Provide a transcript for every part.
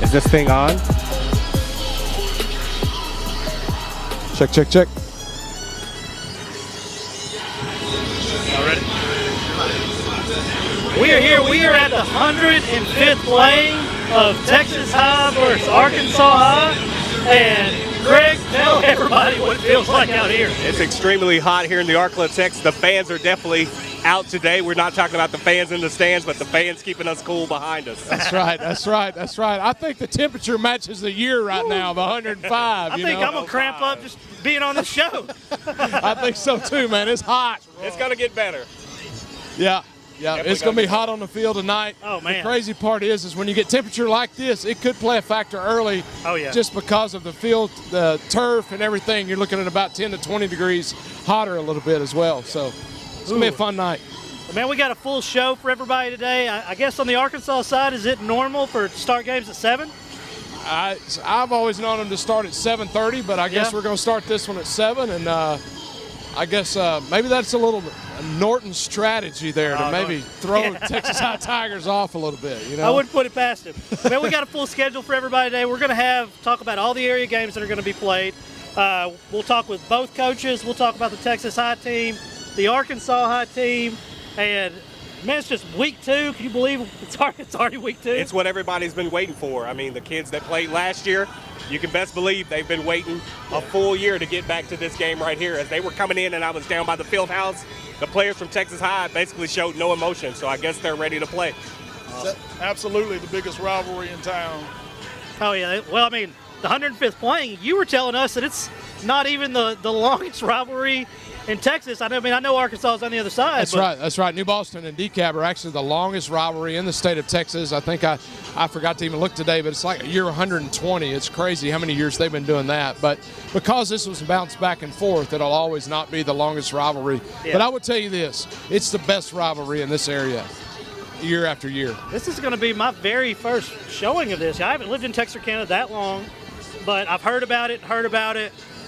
Is this thing on? Check, check, check. All ready? We are here. We are at the 105th playing of Texas High versus Arkansas High. And Greg, tell everybody what it feels like out here. It's extremely hot here in the Arklatex. The fans are definitely out today. We're not talking about the fans in the stands, but the fans keeping us cool behind us. That's right. That's right. That's right. I think the temperature matches the year right now of 105. I think I'm going to cramp up just being on the show. I think so too, man. It's hot. It's going to get better. Yeah. Yeah, it's going to be hot on the field tonight. Oh, man. The crazy part is when you get temperature like this, it could play a factor early. Oh, yeah. Just because of the field, the turf, and everything. You're looking at about 10 to 20 degrees hotter a little bit as well. So it's going to be a fun night. Well, man, we got a full show for everybody today. I guess on the Arkansas side, is it normal for start games at 7? I've always known them to start at 7:30, but I guess we're going to start this one at 7. And I guess maybe that's a little Norton strategy there to maybe throw Texas High Tigers off a little bit. You know, I wouldn't put it past him. Man, we got a full schedule for everybody today. We're going to talk about all the area games that are going to be played. We'll talk with both coaches. We'll talk about the Texas High team, the Arkansas High team, and man, it's just week 2. Can you believe it's already week 2? It's what everybody's been waiting for. I mean, the kids that played last year, you can best believe they've been waiting a full year to get back to this game right here. As they were coming in and I was down by the field house, the players from Texas High basically showed no emotion, so I guess they're ready to play. Absolutely the biggest rivalry in town. Oh, yeah. Well, I mean, the 105th playing, you were telling us that it's not even the longest rivalry in Texas. I know Arkansas is on the other side. That's right. That's right. New Boston and DeKalb are actually the longest rivalry in the state of Texas. I think I forgot to even look today, but it's like year 120. It's crazy how many years they've been doing that. But because this was bounced back and forth, it'll always not be the longest rivalry. Yeah. But I would tell you this, it's the best rivalry in this area year after year. This is going to be my very first showing of this. I haven't lived in Texarkana that long, but I've heard about it,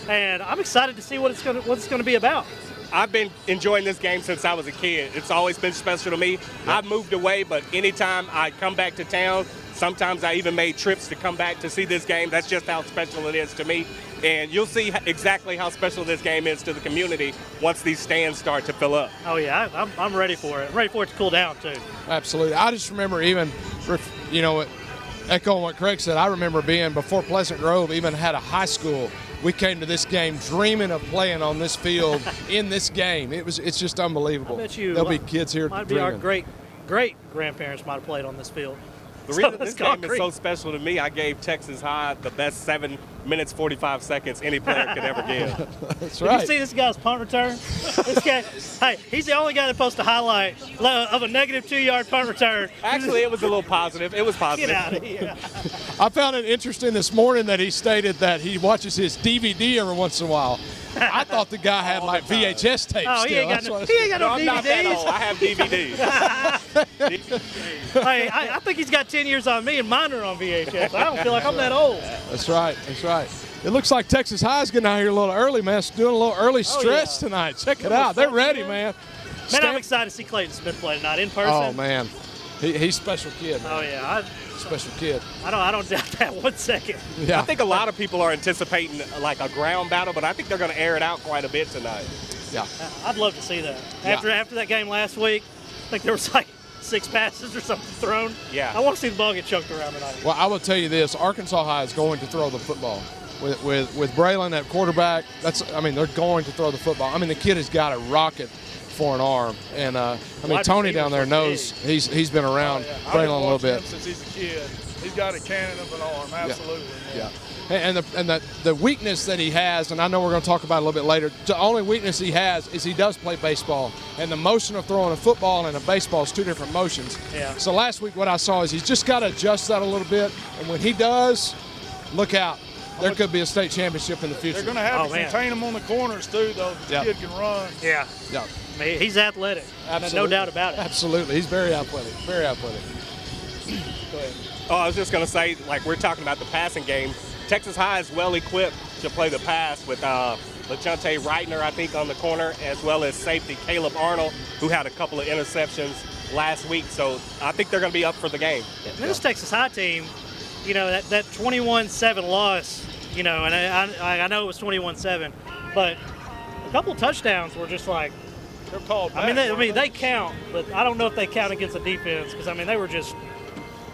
and I'm excited to see what it's going to be about. I've been enjoying this game since I was a kid. It's always been special to me. I've moved away, but anytime I come back to town, sometimes I even made trips to come back to see this game. That's just how special it is to me. And you'll see exactly how special this game is to the community once these stands start to fill up. Oh, yeah, I'm ready for it. I'm ready for it to cool down, too. Absolutely. I just remember even, echoing what Craig said, I remember being, before Pleasant Grove even had a high school, we came to this game dreaming of playing on this field in this game. It's just unbelievable. I bet you there'll be kids here might dreaming. be our great grandparents might have played on this field. The reason this game is so special to me, I gave Texas High the best 7 minutes 45 seconds any player could ever give. That's right. Did you see this guy's punt return? This guy, hey, he's the only guy that posts a highlight of a negative 2-yard punt return. Actually, it was a little positive. It was positive. Get out of here. I found it interesting this morning that he stated that he watches his DVD every once in a while. I thought the guy had like VHS tapes. Oh, he ain't got no I'm not that old. DVDs. I have DVDs. Hey, I think he's got 10 years on me, and mine are on VHS. I don't feel like I'm that old. That's right. That's right. It looks like Texas High is getting out here a little early, man. It's doing a little early stretch tonight. Check it out. They're ready, man. Man, I'm excited to see Clayton Smith play tonight in person. Oh, man. He's a special kid, man. Oh, yeah. Special kid. I don't doubt that 1 second. Yeah. I think a lot of people are anticipating like a ground battle, but I think they're going to air it out quite a bit tonight. Yeah. I'd love to see that. After that game last week, I think there was like 6 passes or something thrown. Yeah. I want to see the ball get chunked around tonight. Well, I will tell you this: Arkansas High is going to throw the football with Braylon at quarterback. They're going to throw the football. I mean, the kid has got a rocket for an arm, and Tony down there knows he's been around Braylon a little bit since he's a kid. He's got a cannon of an arm, absolutely. Yeah. And the weakness that he has, and I know we're going to talk about it a little bit later, the only weakness he has is he does play baseball. And the motion of throwing a football and a baseball is 2 different motions. Yeah. So last week what I saw is he's just got to adjust that a little bit. And when he does, look out. There could be a state championship in the future. They're going to have to contain him on the corners, too, though. The kid can run. Yeah. Yeah. I mean, he's athletic. Absolutely. No doubt about it. Absolutely. He's very athletic. Very athletic. Go ahead. Oh, I was just going to say, like we're talking about the passing game, Texas High is well equipped to play the pass with LaChante Reitner, I think, on the corner, as well as safety Caleb Arnold, who had a couple of interceptions last week. So I think they're going to be up for the game. Yeah, this Texas High team, you know, that 21-7 loss, you know, and I know it was 21-7, but a couple touchdowns were just like, They're called back. I mean, they count, but I don't know if they count against the defense because, I mean, they were just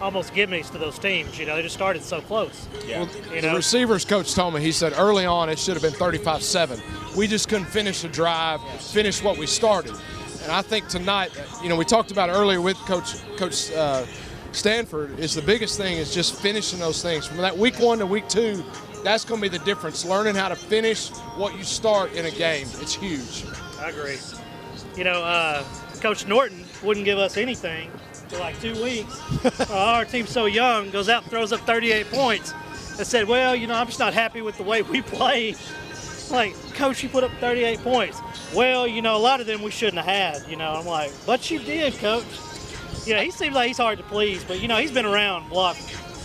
almost gimmies to those teams. You know, they just started so close. Yeah. Well, You the know? receivers coach told me, he said early on it should have been 35-7. We just couldn't finish the drive, finish what we started. And I think tonight, you know, we talked about earlier with Coach Stanford, is the biggest thing is just finishing those things. From that week 1 to week 2, that's going to be the difference, learning how to finish what you start in a game. It's huge. I agree. You know, Coach Norton wouldn't give us anything for like 2 weeks. Our team's so young, goes out and throws up 38 points. And said, well, you know, I'm just not happy with the way we play. Like, Coach, you put up 38 points. Well, you know, a lot of them we shouldn't have had. You know, I'm like, but you did, Coach. You know, he seems like he's hard to please, but, you know, he's been around a lot.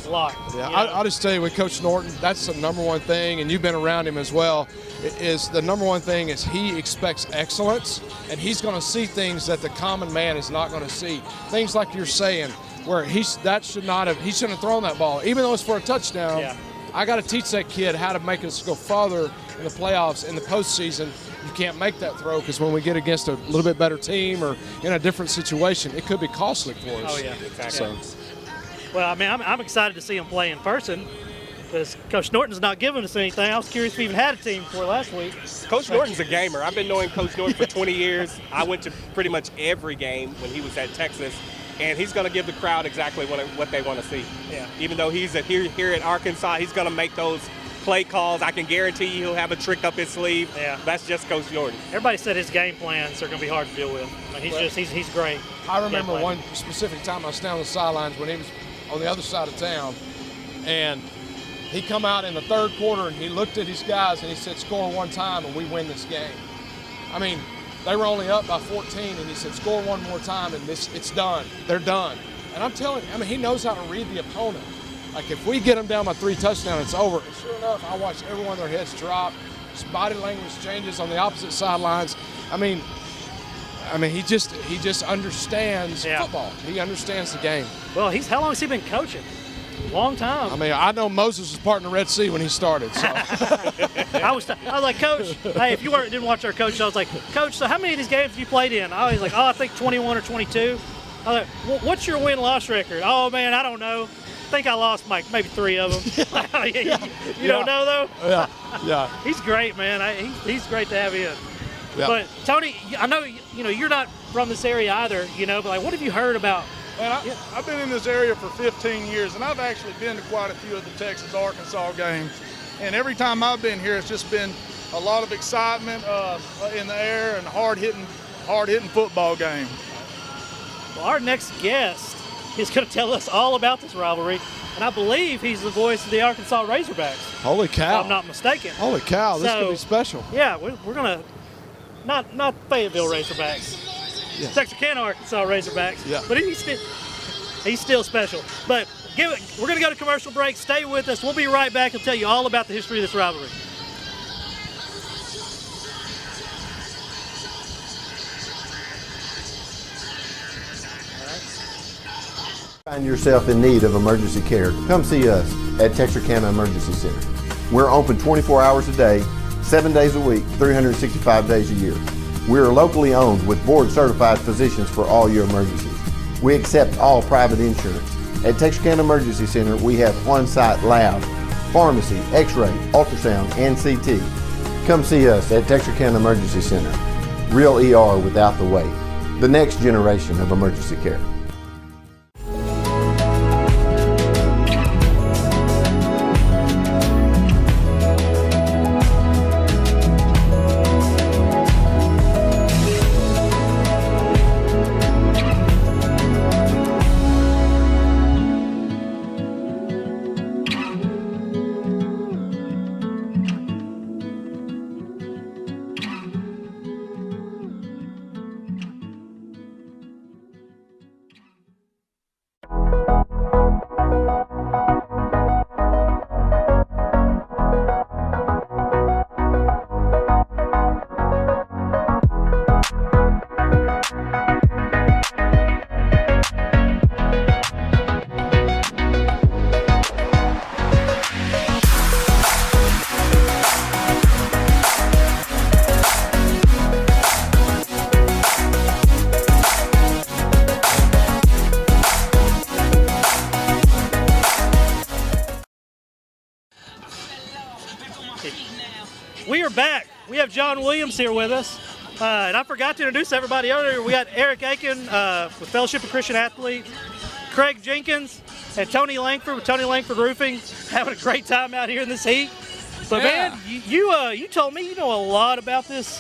Yeah, You know? I'll just tell you with Coach Norton, that's the number one thing, and you've been around him as well, is the number one thing is he expects excellence, and he's going to see things that the common man is not going to see. Things like you're saying, where he shouldn't have thrown that ball. Even though it's for a touchdown, Yeah. I got to teach that kid how to make us go farther in the playoffs, in the postseason. You can't make that throw because when we get against a little bit better team or in a different situation, it could be costly for us. Oh, yeah, exactly. So, Well, I mean, I'm excited to see him play in person because Coach Norton's not giving us anything. I was curious if we even had a team before last week. Coach Norton's a gamer. I've been knowing Coach Norton for 20 years. I went to pretty much every game when he was at Texas, and he's going to give the crowd exactly what they want to see. Yeah. Even though he's here at Arkansas, he's going to make those play calls. I can guarantee you he'll have a trick up his sleeve. Yeah. That's just Coach Norton. Everybody said his game plans are going to be hard to deal with. I mean, he's great. I remember Game plan. one specific time I was standing on the sidelines when he was on the other side of town, and he come out in the third quarter and he looked at his guys and he said, score one time and we win this game. I mean, they were only up by 14 and he said, score one more time and it's done. They're done. And I'm telling you, I mean, he knows how to read the opponent. Like if we get them down by 3 touchdowns, it's over. And sure enough, I watched every one of their heads drop. His body language changes on the opposite sidelines. I mean, he just understands football. He understands the game. Well, how long has he been coaching? Long time. I mean, I know Moses was part in the Red Sea when he started. So. I was like, Coach, hey, if you didn't watch our coach, I was like, Coach, so how many of these games have you played in? I was like, I think 21 or 22. I was like, well, what's your win-loss record? Oh, man, I don't know. I think I lost maybe 3 of them. You don't know, though? Yeah. He's great, man. He's great to have in. Yeah. But, Tony, I know, you know, you're not from this area either, you know, but, like, what have you heard about? Man, I've been in this area for 15 years, and I've actually been to quite a few of the Texas-Arkansas games. And every time I've been here, it's just been a lot of excitement in the air and hard-hitting football game. Well, our next guest is going to tell us all about this rivalry, and I believe he's the voice of the Arkansas Razorbacks, Holy cow. if I'm not mistaken. Holy cow, this So- could be special. Yeah, we're going to, not Fayetteville Razorbacks, Yeah. Texarkana, Arkansas Razorbacks, Yeah. but he's still special. But we're going to go to commercial break. Stay with us. We'll be right back and tell you all about the history of this rivalry. Find yourself in need of emergency care, come see us at Texarkana Emergency Center. We're open 24 hours a day, 7 days a week, 365 days a year. We are locally owned with board-certified physicians for all your emergencies. We accept all private insurance. At Texarkana Emergency Center, we have on-site lab, pharmacy, x-ray, ultrasound, and CT. Come see us at Texarkana Emergency Center. Real ER without the wait. The next generation of emergency care. have John Williams here with us. And I forgot to introduce everybody earlier. We got Eric Aiken with Fellowship of Christian Athletes, Craig Jenkins, and Tony Langford with Tony Langford Roofing. Having a great time out here in this heat. But man, you told me you know a lot about this,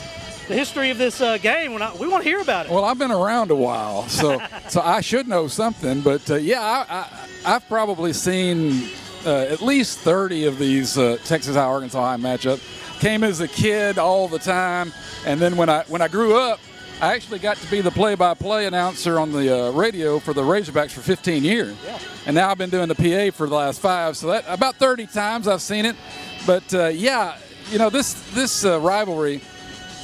the history of this game. We want to hear about it. Well, I've been around a while, so I should know something. But I've probably seen at least 30 of these Texas High Arkansas High matchups. Came as a kid all the time, and then when I grew up, I actually got to be the play-by-play announcer on the radio for the Razorbacks for 15 years. Yeah. And now I've been doing the PA for the last 5, so that about 30 times I've seen it. But this rivalry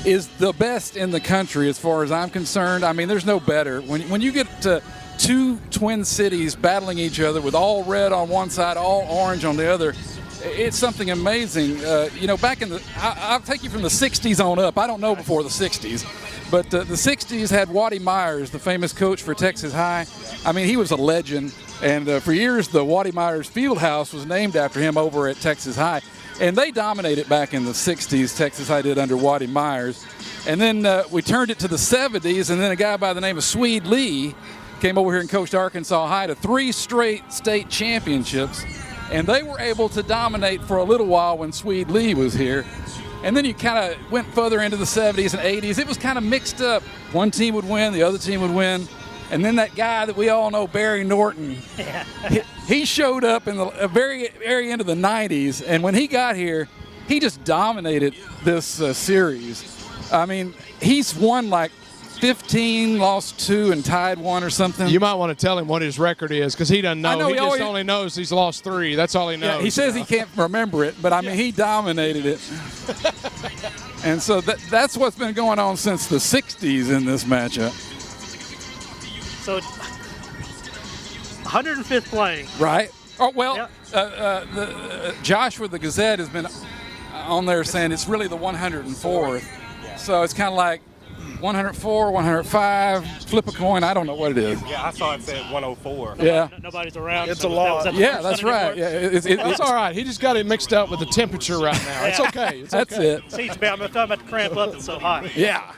is the best in the country as far as I'm concerned. I mean, there's no better. When you get to two twin cities battling each other with all red on one side, all orange on the other, it's something amazing. Back in I'll take you from the 60s on up. I don't know before the 60s, but the 60s had Waddy Myers, the famous coach for Texas High. I mean, he was a legend, and for years the Waddy Myers Fieldhouse was named after him over at Texas High. And they dominated back in the 60s, Texas High did, under Waddy Myers. And then we turned it to the 70s, and then a guy by the name of Swede Lee came over here and coached Arkansas High to 3 straight state championships. And they were able to dominate for a little while when Swede Lee was here. And then you kind of went further into the 70s and 80s. It was kind of mixed up. One team would win, the other team would win. And then that guy that we all know, Barry Norton, he showed up in the very end of the 90s. And when he got here, he just dominated this series. I mean, he's won like 15, lost 2, and tied 1 or something. You might want to tell him what his record is, because he doesn't know. I know he just only knows he's lost 3. That's all he knows. Yeah, he says he can't remember it, but I mean, he dominated it. And so that's what's been going on since the 60s in this matchup. So 105th playing. Right. Oh, well, Josh with the Gazette has been on there saying it's really the 104th. So it's kind of like 104, 105, flip a coin. I don't know what it is. Yeah, I saw it said 104. Yeah. Nobody's around. It's a lot. Yeah, that's right. Yeah, it's all right. He just got it mixed up with the temperature right now. It's okay. That's it. Seats bound. I'm about to cramp up. It's so hot. Yeah.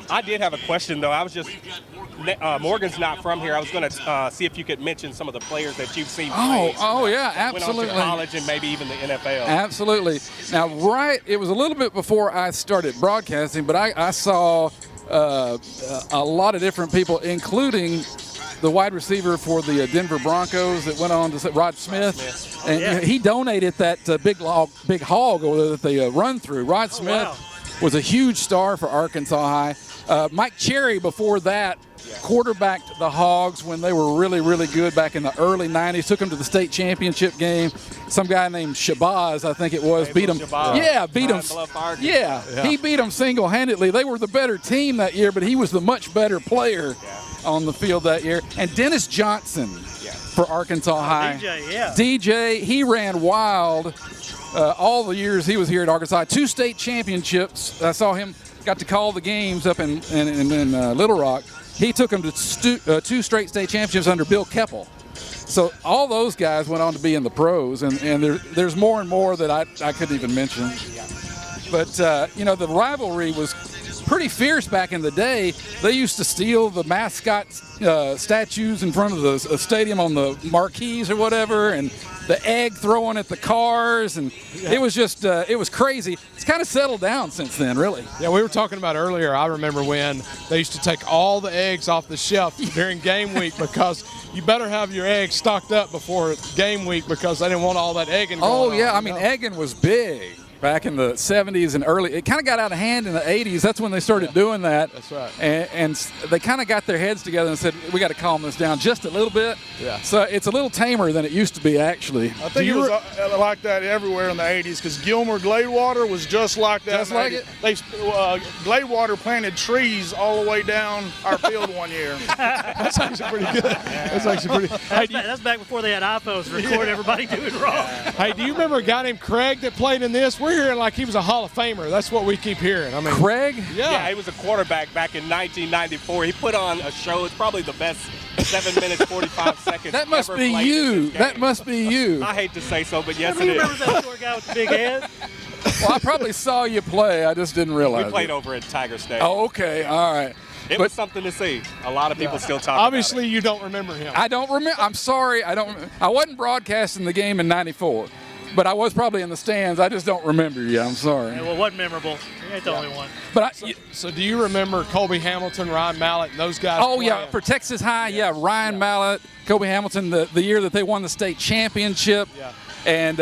I did have a question, though. I was just Morgan's not from here. I was going to see if you could mention some of the players that you've seen play. Oh, yeah, absolutely. Went on to college and maybe even the NFL. Absolutely. Now, it was a little bit before I started broadcasting, but I saw a lot of different people, including the wide receiver for the Denver Broncos that went on to Rod Smith. And he donated that big hog that they run through. Rod Smith was a huge star for Arkansas High. Mike Cherry before that quarterbacked the Hogs when they were really, really good back in the early 90s. Took them to the state championship game. Some guy named Shabazz, I think it was, beat them. Beat them. Yeah, he beat them single-handedly. They were the better team that year, but he was the much better player on the field that year. And Dennis Johnson for Arkansas High. DJ, he ran wild all the years he was here at Arkansas. 2 state championships. I saw him, got to call the games up in Little Rock. He took them to 2 straight state championships under Bill Keppel. So all those guys went on to be in the pros, and there's more and more that I couldn't even mention. But, the rivalry was pretty fierce back in the day. They used to steal the mascot statues in front of the stadium on the marquees or whatever, and the egg throwing at the cars, and it was just it was crazy. It's kind of settled down since then, really. Yeah, we were talking about earlier, I remember when they used to take all the eggs off the shelf during game week, because you better have your eggs stocked up before game week, because they didn't want all that egging going on. I mean, egging was big back in the 70s and early. It kind of got out of hand in the 80s. That's when they started doing that. That's right. And they kind of got their heads together and said, we got to calm this down just a little bit. Yeah. So it's a little tamer than it used to be, actually. I think it was like that everywhere in the 80s, because Gilmer Gladewater was just like that. Just like it? Gladewater planted trees all the way down our field one year. That's actually pretty good. That's actually pretty. That's back before they had iPhones to record everybody doing wrong. Hey, do you remember a guy named Craig that played in this? We're hearing like he was a Hall of Famer. That's what we keep hearing. I mean, Craig? Yeah, he was a quarterback back in 1994. He put on a show. It's probably the best 7 minutes, 45 seconds. That must be you. That must be you. I hate to say so, but yes, Remember that short guy with the big head? Well, I probably saw you play. I just didn't realize. We played it. over at Tiger State. Oh, okay. All right. It was something to see. A lot of people still talk Obviously, about it. you don't remember him. I don't remember. I'm sorry. I wasn't broadcasting the game in '94, but I was probably in the stands. I just don't remember you. I'm sorry. Well, it wasn't memorable. You ain't the only one. But So do you remember Colby Hamilton, Ryan Mallett, and those guys? oh yeah, playing? for Texas High, yeah, Ryan Mallett, Kobe Hamilton, the year that they won the state championship. Yeah. And,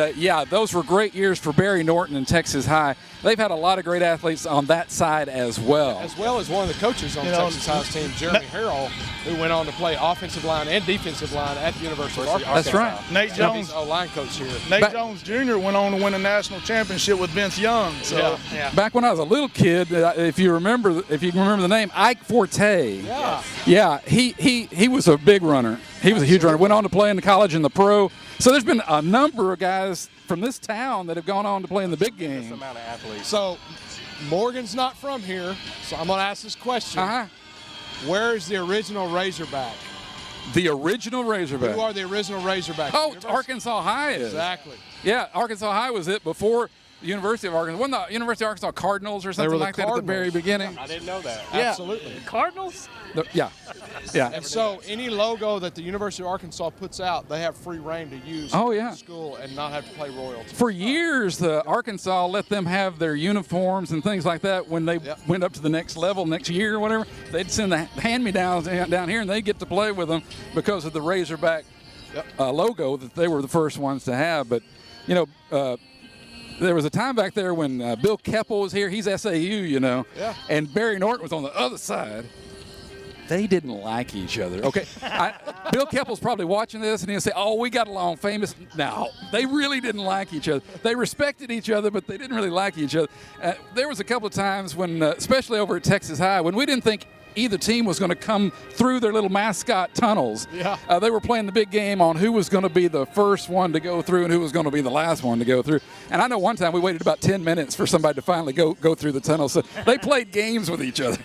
those were great years for Barry Norton and Texas High. They've had a lot of great athletes on that side as well. As well as one of the coaches on Texas High's team, Jeremy Harrell, who went on to play offensive line and defensive line at the University of Arkansas. That's right. Nate Jones, He's O-line coach here. Nate Jones Jr. went on to win a national championship with Vince Young. So Yeah. Back when I was a little kid, if you remember the name, Ike Forte. Yeah. Yeah, he was a big runner. He was a huge runner. Went on to play in the college and the pro. So there's been a number of guys from this town that have gone on to play in the big game. Amount of athletes. So Morgan's not from here, so I'm going to ask this question. Where is the original Razorback? The original Razorback. Who are the original Razorbacks? Oh, Arkansas High is. Exactly. Yeah, Arkansas High was it before the University of Arkansas. Wasn't the University of Arkansas Cardinals or something were the like that at the very Cardinals. beginning? I didn't know that. Yeah. Absolutely. Cardinals? Yeah. Yeah. And so any logo that the University of Arkansas puts out, they have free reign to use Oh, in yeah. the school and not have to pay royalty. For years, the Arkansas let them have their uniforms and things like that when they went up to the next level, next year or whatever. They'd send the hand-me-downs down here, and they get to play with them because of the Razorback logo that they were the first ones to have. But, there was a time back there when Bill Keppel was here. He's SAU, and Barry Norton was on the other side. They didn't like each other. Okay, Bill Keppel's probably watching this, and he'll say, "Oh, we got along famous." No, they really didn't like each other. They respected each other, but they didn't really like each other. There was a couple of times when, especially over at Texas High, when we didn't think either team was going to come through their little mascot tunnels. Yeah. They were playing the big game on who was going to be the first one to go through and who was going to be the last one to go through. And I know one time we waited about 10 minutes for somebody to finally go through the tunnel. So they played games with each other.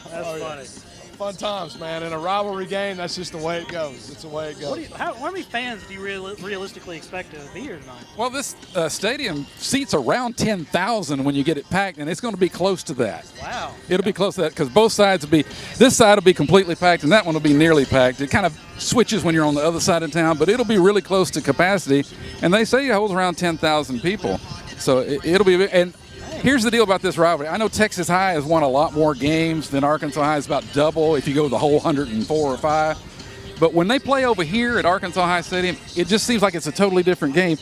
That's funny. Fun times, man. In a rivalry game, that's just the way it goes. It's the way it goes. How many fans do you realistically expect to be here tonight? Well, this stadium seats around 10,000 when you get it packed, and it's going to be close to that. Wow. It'll be close to that because both sides will be, this side will be completely packed and that one will be nearly packed. It kind of switches when you're on the other side of town, but it'll be really close to capacity. And they say it holds around 10,000 people. So it'll be, and here's the deal about this rivalry. I know Texas High has won a lot more games than Arkansas High. It's about double if you go the whole 104 or 5. But when they play over here at Arkansas High Stadium, it just seems like it's a totally different game.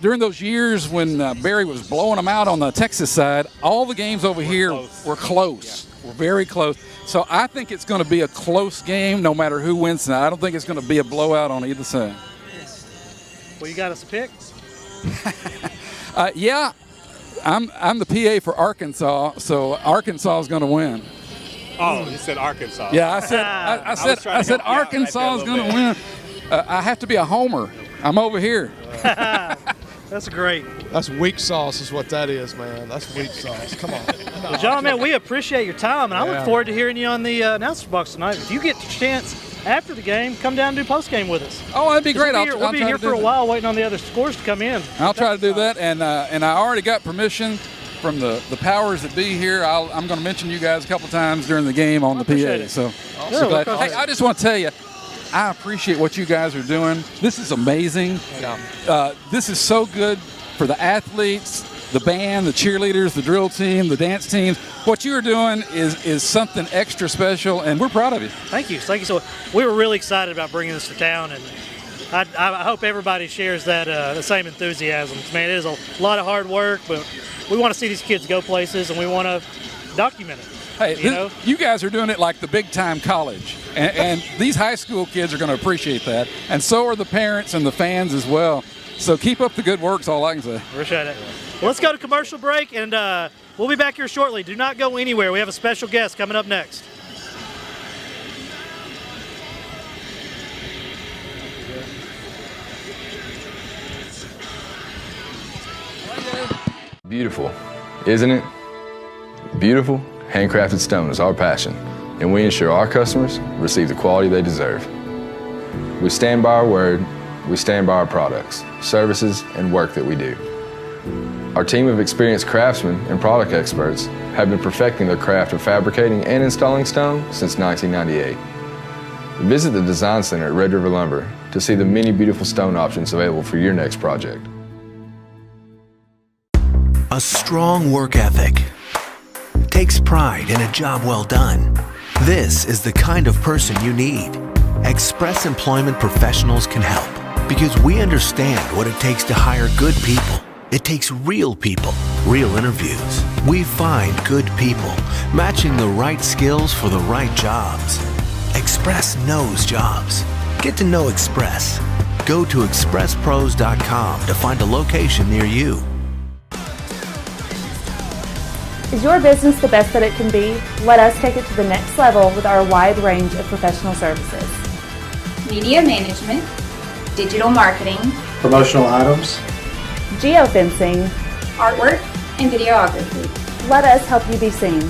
During those years when Barry was blowing them out on the Texas side, all the games over here were close. Yeah. Were very close. So I think it's going to be a close game no matter who wins tonight. I don't think it's going to be a blowout on either side. Well, you got us a pick? Yeah. I'm the PA for Arkansas, so Arkansas is going to win. Oh, you said Arkansas. Yeah, I said Arkansas is going to win. I have to be a homer. I'm over here. That's great. That's weak sauce is what that is, man. That's weak sauce. Come on. Well, John, man, we appreciate your time, and I look forward to hearing you on the announcer's box tonight. If you get the chance after the game, come down and do post game with us. Oh, that'd be great. We'll be here for a while waiting on the other scores to come in. I'll try to do that, and I already got permission from the powers that be here. I'm going to mention you guys a couple times during the game on the PA. So, hey, I just want to tell you, I appreciate what you guys are doing. This is amazing. This is so good for the athletes, the band, the cheerleaders, the drill team, the dance teams. What you are doing is something extra special, and we're proud of you. Thank you. Thank you. So we were really excited about bringing this to town, and I hope everybody shares that the same enthusiasm. Man, it is a lot of hard work, but we want to see these kids go places, and we want to document it. Hey, you guys are doing it like the big-time college, and these high school kids are going to appreciate that, and so are the parents and the fans as well. So keep up the good work, is all I can say. Appreciate it. Well, let's go to commercial break, and we'll be back here shortly. Do not go anywhere. We have a special guest coming up next. Beautiful, isn't it? Beautiful, handcrafted stone is our passion, and we ensure our customers receive the quality they deserve. We stand by our word, we stand by our products, services, and work that we do. Our team of experienced craftsmen and product experts have been perfecting the craft of fabricating and installing stone since 1998. Visit the Design Center at Red River Lumber to see the many beautiful stone options available for your next project. A strong work ethic takes pride in a job well done. This is the kind of person you need. Express Employment Professionals can help because we understand what it takes to hire good people. It takes real people, real interviews. We find good people, matching the right skills for the right jobs. Express knows jobs. Get to know Express. Go to expresspros.com to find a location near you. Is your business the best that it can be? Let us take it to the next level with our wide range of professional services. Media management, digital marketing, promotional items, geofencing, artwork, and videography. Let us help you be seen.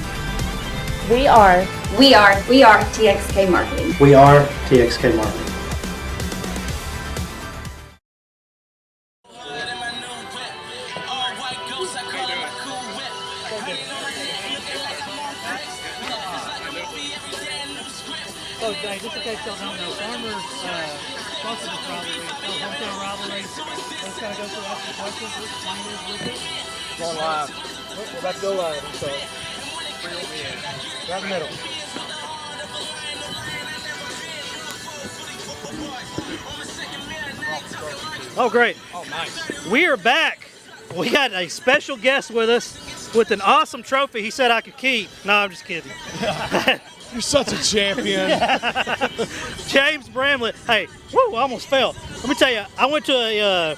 We are TXK Marketing. We are TXK Marketing. So, Jay, just in case y'all don't know, Farmers sponsored this rivalry, hometown rivalry. Let's kind of go through asking questions. What's the name is with it? Going live. We're about to go live. So, right in the middle. Oh, great. Oh, nice. We are back. We got a special guest with us with an awesome trophy he said I could keep. No, I'm just kidding. You're such a champion. James Bramlett. Hey, whoo, I almost fell. Let me tell you, I went to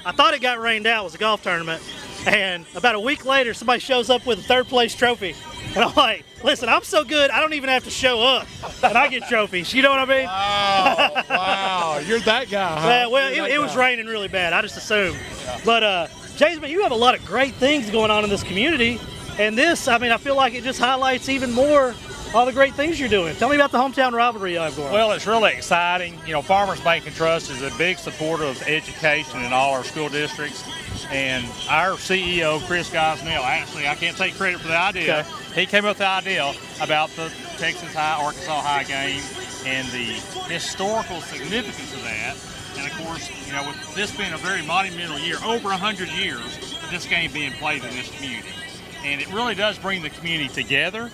I thought it got rained out. It was a golf tournament. And about a week later, somebody shows up with a third place trophy. And I'm like, listen, I'm so good, I don't even have to show up. And I get trophies. You know what I mean? Wow. You're that guy, huh? Well, it was raining really bad. I just assumed. Yeah. But, James, you have a lot of great things going on in this community. And this, I feel like it just highlights even more all the great things you're doing. Tell me about the hometown rivalry you have going on. Well, it's really exciting. You know, Farmers Bank and Trust is a big supporter of education in all our school districts. And our CEO, Chris Gosnell, actually, I can't take credit for the idea. Okay. He came up with the idea about the Texas High, Arkansas High game and the historical significance of that. And of course, you know, with this being a very monumental year, over 100 years of this game being played in this community. And it really does bring the community together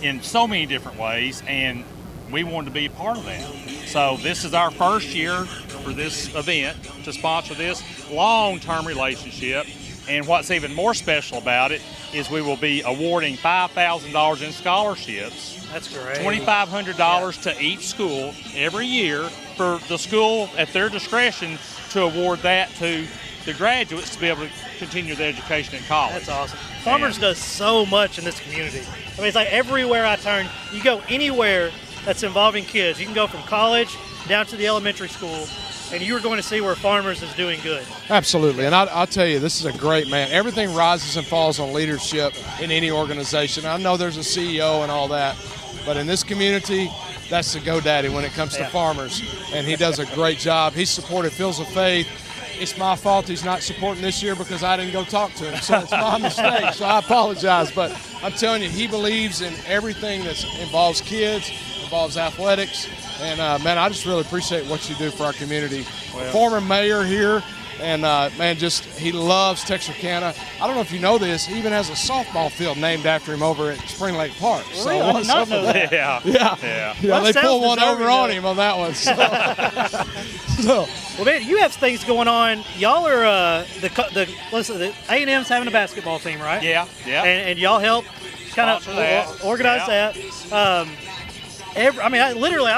in so many different ways, and we wanted to be a part of that. So this is our first year for this event to sponsor this long-term relationship. And what's even more special about it is we will be awarding $5,000 in scholarships. That's great. $2,500 to each school every year for the school at their discretion to award that to the graduates to be able to continue their education in college. That's awesome. Farmers does so much in this community. It's like everywhere I turn, you go anywhere that's involving kids. You can go from college down to the elementary school, and you're going to see where Farmers is doing good. Absolutely, and I'll tell you, this is a great man. Everything rises and falls on leadership in any organization. I know there's a CEO and all that, but in this community, that's the GoDaddy when it comes to Farmers, and he does a great job. He's supported Fields of Faith. It's my fault he's not supporting this year because I didn't go talk to him, so it's my mistake, so I apologize. But I'm telling you, he believes in everything that involves kids, involves athletics, and, man, I just really appreciate what you do for our community. Well, former mayor here, and, man, he loves Texarkana. I don't know if you know this, he even has a softball field named after him over at Spring Lake Park. So really? I did not know that. Yeah, they pulled one over on him on that one. So. Well, man, you have things going on. Y'all are the A&M's having a basketball team, right? Yeah. And y'all help kind of organize that. I'm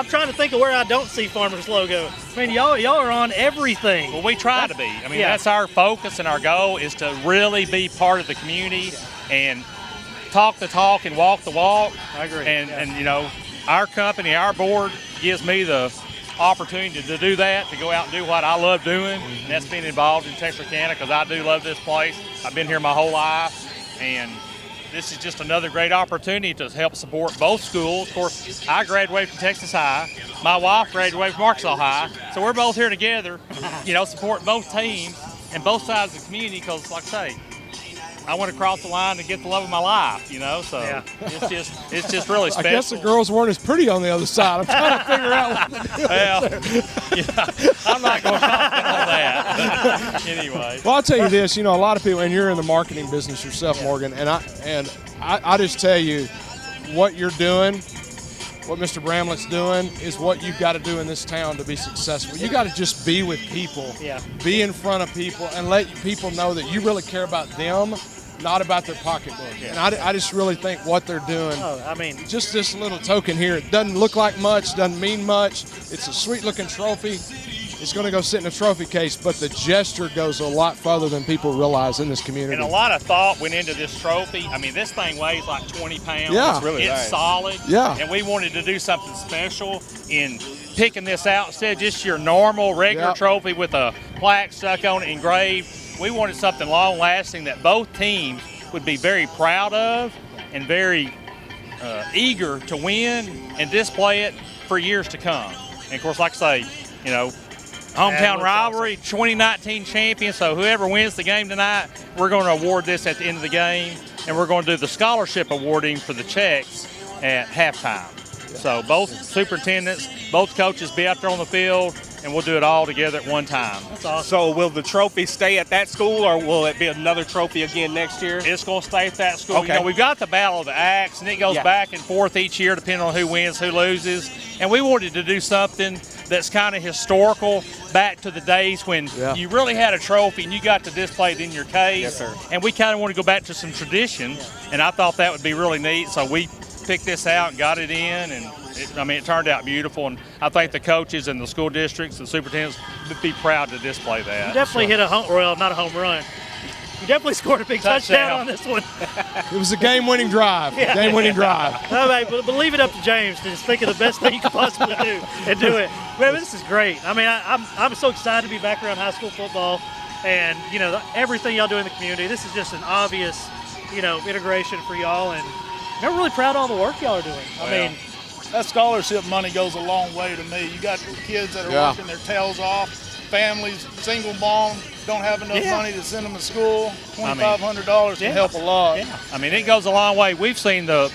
trying to think of where I don't see Farmers logo. Y'all are on everything. Well, we try to be. That's our focus and our goal is to really be part of the community and talk the talk and walk the walk. I agree. And you know, our company, our board gives me the opportunity to do that, to go out and do what I love doing, and that's being involved in Texarkana because I do love this place. I've been here my whole life, and this is just another great opportunity to help support both schools. Of course, I graduated from Texas High. My wife graduated from Arkansas High, so we're both here together, you know, supporting both teams. and both sides of the community, because, like I say, I went across the line to get the love of my life, you know. So it's just really special. I guess the girls weren't as pretty on the other side. I'm trying to figure out what to do. Well, I'm not going to comment on that. Anyway. Well, I'll tell you this. You know, a lot of people, and you're in the marketing business yourself, Morgan, and I just tell you, what you're doing, what Mr. Bramlett's doing, is what you've got to do in this town to be successful. You got to just be with people, be in front of people, and let people know that you really care about them, not about their pocketbook. And I just really think what they're doing, just this little token here, it doesn't look like much, doesn't mean much. It's a sweet-looking trophy. It's going to go sit in a trophy case, but the gesture goes a lot further than people realize in this community. And a lot of thought went into this trophy. I mean, this thing weighs like 20 pounds. Yeah. It's really nice. Solid. Yeah. And we wanted to do something special in picking this out instead of just your normal, regular trophy with a plaque stuck on it, engraved. We wanted something long-lasting that both teams would be very proud of and very eager to win and display it for years to come. And, of course, like I say, you know, hometown rivalry, 2019 champion. So whoever wins the game tonight, we're going to award this at the end of the game, and we're going to do the scholarship awarding for the checks at halftime. So both superintendents, both coaches be out there on the field, and we'll do it all together at one time. That's awesome. So will the trophy stay at that school, or will it be another trophy again next year? It's going to stay at that school. Okay. You know, we've got the Battle of the Axe, and it goes back and forth each year depending on who wins, who loses. And we wanted to do something that's kind of historical back to the days when you really had a trophy and you got to display it in your case. Yes, sir. And we kind of want to go back to some tradition, and I thought that would be really neat. So we picked this out and got it in, and it turned out beautiful. And I think the coaches and the school districts and superintendents would be proud to display that. You definitely hit a home run. You definitely scored a big touchdown on this one. It was a game-winning drive. Game-winning drive. All right, but leave it up to James to just think of the best thing you could possibly do and do it. Man, this is great. I mean, I'm so excited to be back around high school football, and you know everything y'all do in the community. This is just an obvious, integration for y'all, and I'm really proud of all the work y'all are doing. I mean, that scholarship money goes a long way to me. You got kids that are working their tails off, families, single mom, don't have enough money to send them to school. $2,500 can help a lot. Yeah. I mean, it goes a long way. We've seen the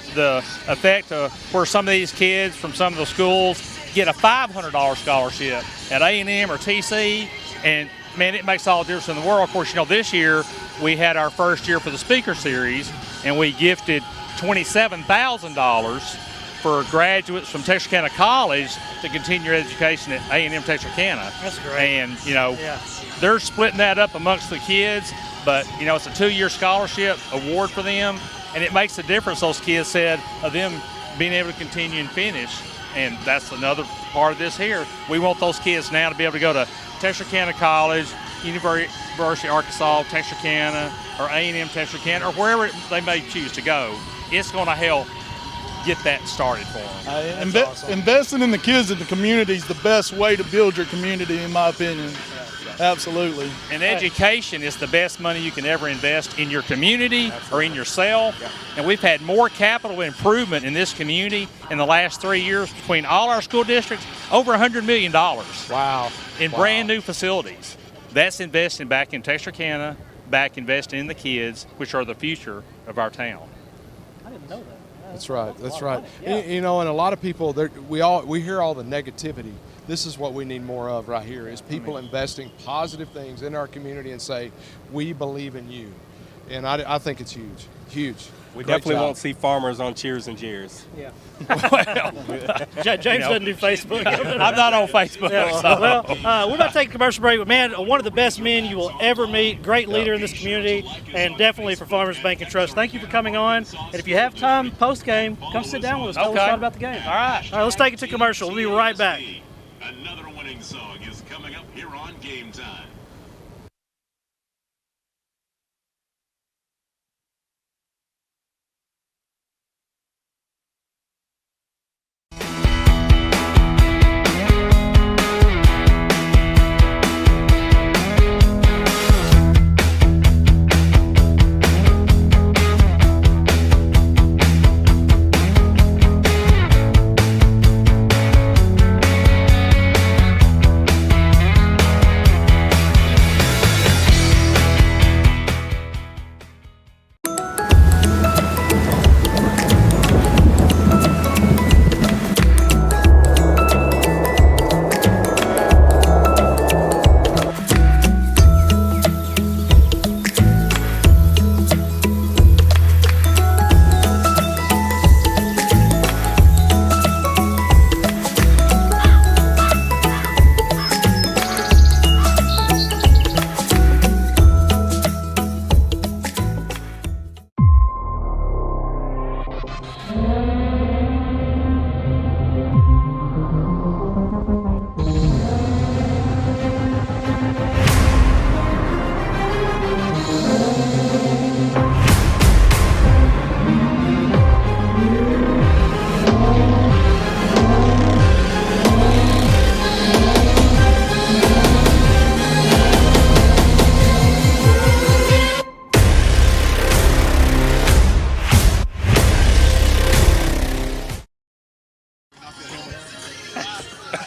effect of where some of these kids from some of the schools get a $500 scholarship at A&M or TC, and man, it makes all the difference in the world. Of course, this year we had our first year for the Speaker Series, and we gifted $27,000 for graduates from Texarkana College to continue their education at A&M Texarkana. That's great. And, they're splitting that up amongst the kids, but, it's a 2-year scholarship award for them, and it makes a difference, those kids said, of them being able to continue and finish. And that's another part of this here. We want those kids now to be able to go to Texarkana College, University of Arkansas, Texarkana, or A&M Texarkana, or wherever they may choose to go. It's going to help get that started for them. Investing in the kids in the community is the best way to build your community, in my opinion. Absolutely. And education is the best money you can ever invest in your community or in yourself. And we've had more capital improvement in this community in the last 3 years between all our school districts, over $100 million. Wow. In brand new facilities. That's investing back in Texarkana, back investing in the kids, which are the future of our town. I didn't know that. That's right. That's right. And a lot of people, we hear all the negativity. This is what we need more of right here, is people investing positive things in our community and say, we believe in you. And I think it's huge, huge. We definitely won't see farmers on Cheers and Jeers. Yeah. James doesn't do Facebook. I'm not on Facebook. Yeah. So. Well, we're about to take a commercial break, but man, one of the best men you will ever meet, great leader in this community, and definitely for Farmers Bank and Trust. Thank you for coming on. And if you have time post-game, come sit down with us. Tell us all about the game. All right. All right, let's take it to commercial. We'll be right back. Another winning song is coming up here on Game Time.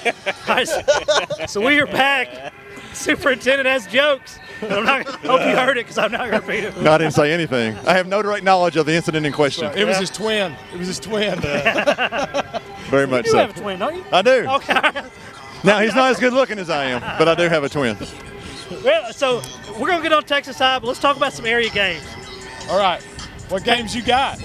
All right, so we are back. Superintendent has jokes. I hope you heard it because I'm not going to repeat it. No, I didn't say anything. I have no direct knowledge of the incident in question. It was his twin. It was his twin. Very much You so. have a twin, don't you? I do. Okay. Now, he's not as good looking as I am, but I do have a twin. Well, so we're going to get on Texas High, but let's talk about some area games. All right. What games you got?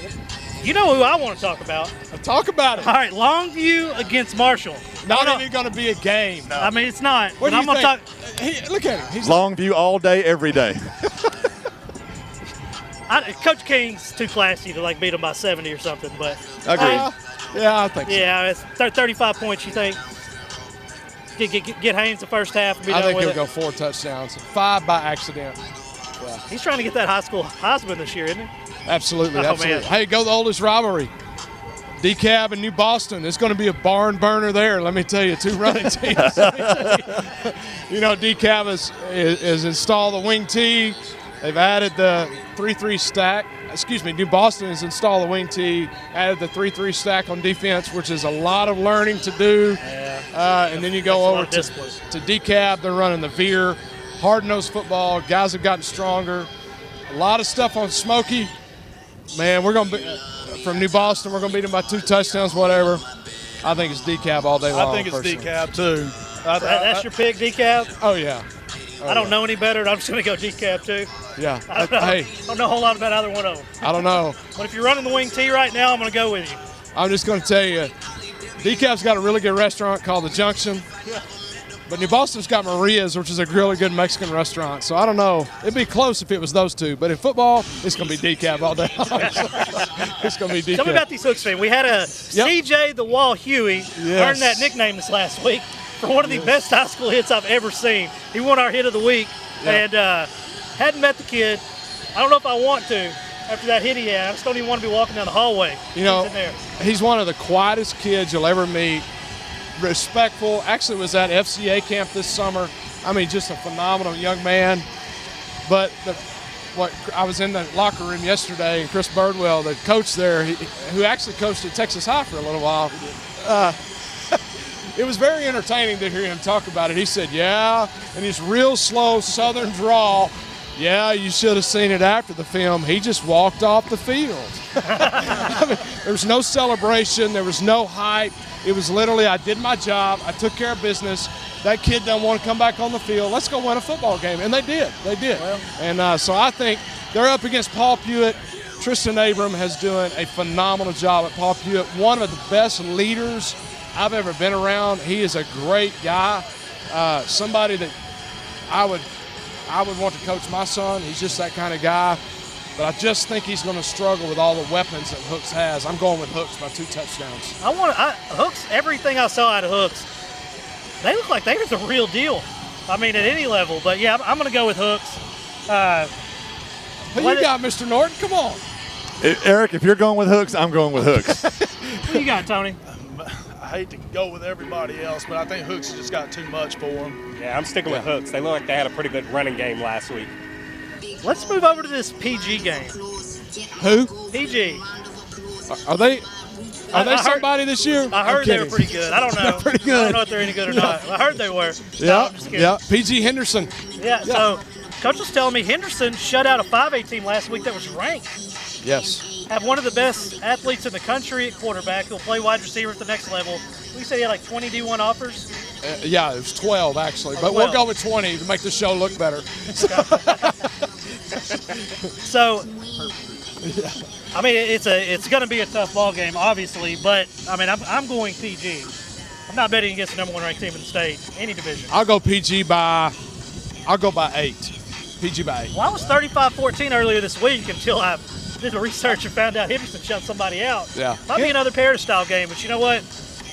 You know who I want to talk about. Talk about it. All right, Longview against Marshall. Not only going to be a game. No. I mean, it's not. What but do I'm you going to talk. think? Look at him. He's Longview all day, every day. Coach King's too classy to beat him by 70 or something, but Agreed. Yeah, I think so. Yeah, it's 35 points. You think? Get Haynes the first half and be I done think with he'll it. go 4 touchdowns, 5 by accident. Yeah. He's trying to get that high school Heisman this year, isn't he? Absolutely, Oh, absolutely. man. Hey, go the oldest rivalry. DeKalb and New Boston. It's going to be a barn burner there. Let me tell you, 2 running teams. DeKalb has installed the wing tee. They've added the 3-3 stack. New Boston has installed the wing tee, added the 3-3 stack on defense, which is a lot of learning to do. Yeah. And then you go over to DeKalb. They're running the veer. Hard-nosed football. Guys have gotten stronger. A lot of stuff on Smokey. Man, we're going to be from New Boston. We're going to beat them by 2 touchdowns, whatever. I think it's DeKalb all day long. I think it's personally. DeKalb too. That's your pick, DeKalb? Oh, yeah. I don't know any better. I'm just going to go DeKalb too. Yeah. I don't know. Hey, I don't know a whole lot about either one of them. I don't know. But if you're running the wing tee right now, I'm going to go with you. I'm just going to tell you, DeKalb's got a really good restaurant called The Junction. But New Boston's got Maria's, which is a really good Mexican restaurant. So I don't know. It'd be close if it was those two. But in football, it's going to be DeKalb all day long. It's going to be DeKalb. Tell me about these Hooks fans. We had a CJ the Wall Huey earn that nickname this last week for one of the best high school hits I've ever seen. He won our hit of the week and hadn't met the kid. I don't know if I want to after that hit he had. I just don't even want to be walking down the hallway. You know, He's in there. he's one of the quietest kids you'll ever meet. Respectful. Actually was at FCA camp this summer. I mean, just a phenomenal young man. But I was in the locker room yesterday, and Chris Birdwell, the coach there, who actually coached at Texas High for a little while, it was very entertaining to hear him talk about it. He said, yeah, and his real slow Southern drawl, yeah, you should have seen it after the film. He just walked off the field. I mean, there was no celebration. There was no hype. It was literally, I did my job. I took care of business. That kid doesn't want to come back on the field. Let's go win a football game. And they did. They did. Well, and so I think they're up against Paul Pewitt. Tristan Abram has doing a phenomenal job at Paul Pewitt. One of the best leaders I've ever been around. He is a great guy. Somebody that I would want to coach my son. He's just that kind of guy. But I just think he's going to struggle with all the weapons that Hooks has. I'm going with Hooks by 2 touchdowns. Hooks, everything I saw out of Hooks, they look like they were the real deal. I mean, at any level. But, yeah, I'm going to go with Hooks. Who you got, Mr. Norton? Come on. Eric, if you're going with Hooks, I'm going with Hooks. Who you got, Tony? I hate to go with everybody else, but I think Hooks has just got too much for him. Yeah, I'm sticking with Hooks. They look like they had a pretty good running game last week. Let's move over to this PG game. Who? PG. Are they somebody this year? I heard they were pretty good. I don't know. They're pretty good. I don't know if they're any good or not. I heard they were. No, Yeah, I'm just kidding. yeah. PG Henderson. Yeah, so Coach was telling me Henderson shut out a 5A team last week that was ranked. Yes. Have one of the best athletes in the country at quarterback. He'll play wide receiver at the next level. We said he had like 20 D1 offers. Yeah, it was 12 actually, but 12. we'll go with 20 to make the show look better. So, I mean, it's going to be a tough ball game, obviously, but I mean, I'm going PG. I'm not betting against the number 1 ranked team in the state, any division. I'll go by 8. PG by 8. Well, I was 35-14 earlier this week until I did the research and found out Henderson shut somebody out. Yeah. Might be another Paris style game, but you know what?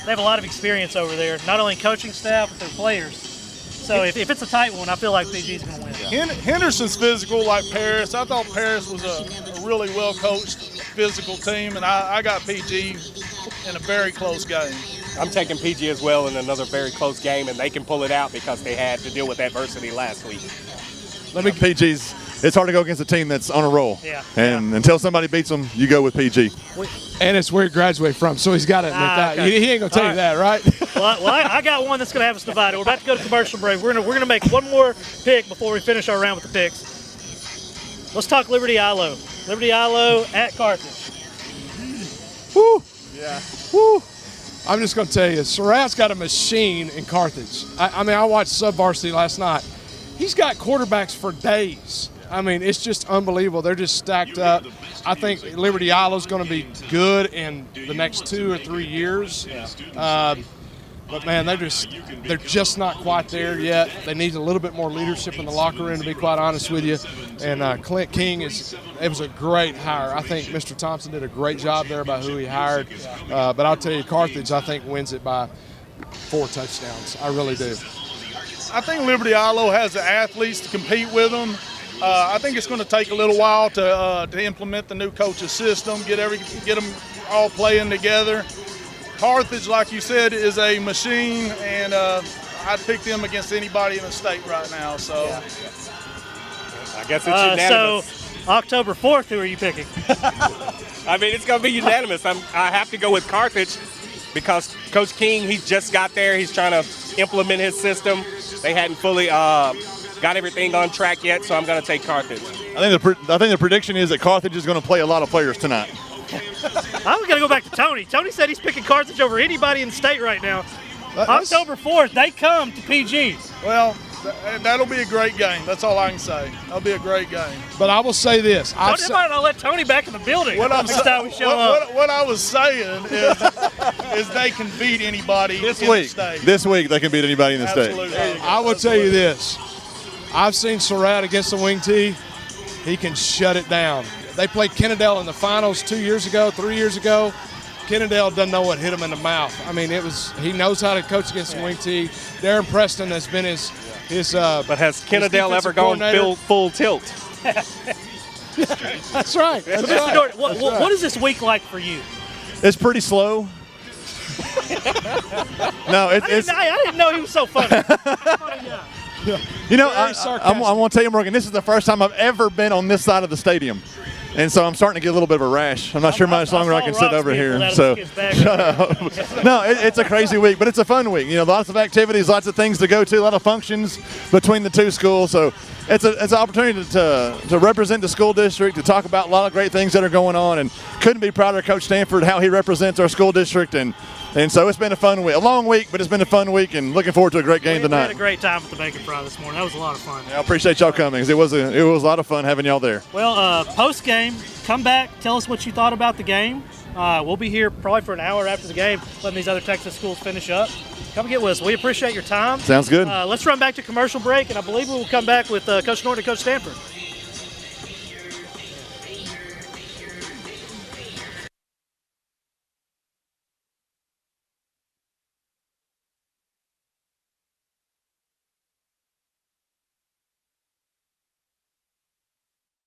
They have a lot of experience over there, not only coaching staff, but their players. So if it's a tight one, I feel like PG's going to win. Henderson's physical like Paris. I thought Paris was a really well-coached physical team, and I got PG in a very close game. I'm taking PG as well in another very close game, and they can pull it out because they had to deal with adversity last week. PG's it's hard to go against a team that's on a roll. Yeah. And until somebody beats them, you go with PG. And it's where he graduated from, so he's got to admit that. Okay. He ain't going to tell you that, right? Well, I got one that's going to have us divided. We're about to go to commercial break. We're gonna make one more pick before we finish our round with the picks. Let's talk Liberty ILO. Liberty ILO at Carthage. Woo! Yeah. Woo! I'm just going to tell you, Surratt's got a machine in Carthage. I mean, I watched sub-varsity last night. He's got quarterbacks for days. I mean, it's just unbelievable. They're just stacked up. I think Liberty ILO's going to be good in the next 2 or 3 years. But man, they're just not quite there yet. They need a little bit more leadership in the locker room, to be quite honest with you. And Clint King it was a great hire. I think Mr. Thompson did a great job there by who he hired. But I'll tell you, Carthage, I think, wins it by 4 touchdowns. I really do. I think Liberty ILO has the athletes to compete with them. I think it's going to take a little while to implement the new coach's system, get them all playing together. Carthage, like you said, is a machine, and I'd pick them against anybody in the state right now. So, I guess it's unanimous. So, October 4th, who are you picking? I mean, it's going to be unanimous. I have to go with Carthage because Coach King, he just got there. He's trying to implement his system. They hadn't fully got everything on track yet, so I'm going to take Carthage. I think the prediction is that Carthage is going to play a lot of players tonight. I'm going to go back to Tony. Tony said he's picking Carthage over anybody in the state right now. October 4th, they come to PG. Well, that'll be a great game. That's all I can say. That'll be a great game. But I will say this. I'll let Tony back in the building next time we show up. What I was saying is they can beat anybody in the state. This week, they can beat anybody in the Absolutely. state. I will tell you this. I've seen Surratt against the wing tee. He can shut it down. They played Kennedale in the finals 2 years ago, 3 years ago. Kennedale doesn't know what hit him in the mouth. I mean, he knows how to coach against the wing tee. Darren Preston has been his but has Kennedale ever gone full tilt? That's right. That's right. Jordan, what is this week like for you? It's pretty slow. No, I didn't know he was so funny. You know, I want to tell you, Morgan, this is the first time I've ever been on this side of the stadium. And so I'm starting to get a little bit of a rash. I'm not sure how much longer I can sit over here. So shut up. No, it's a crazy week, but it's a fun week. You know, lots of activities, lots of things to go to, a lot of functions between the two schools. So it's an opportunity to represent the school district, to talk about a lot of great things that are going on. And couldn't be prouder of Coach Stanford, how he represents our school district. And so it's been a fun week, a long week, but it's been a fun week, and looking forward to a great game tonight. We had a great time at the Bacon Fry this morning. That was a lot of fun. Yeah, I appreciate y'all coming. It was a lot of fun having y'all there. Well, post game, come back, tell us what you thought about the game. We'll be here probably for an hour after the game, letting these other Texas schools finish up. Come get with us. We appreciate your time. Sounds good. Let's run back to commercial break, and I believe we will come back with Coach Norton and Coach Stanford.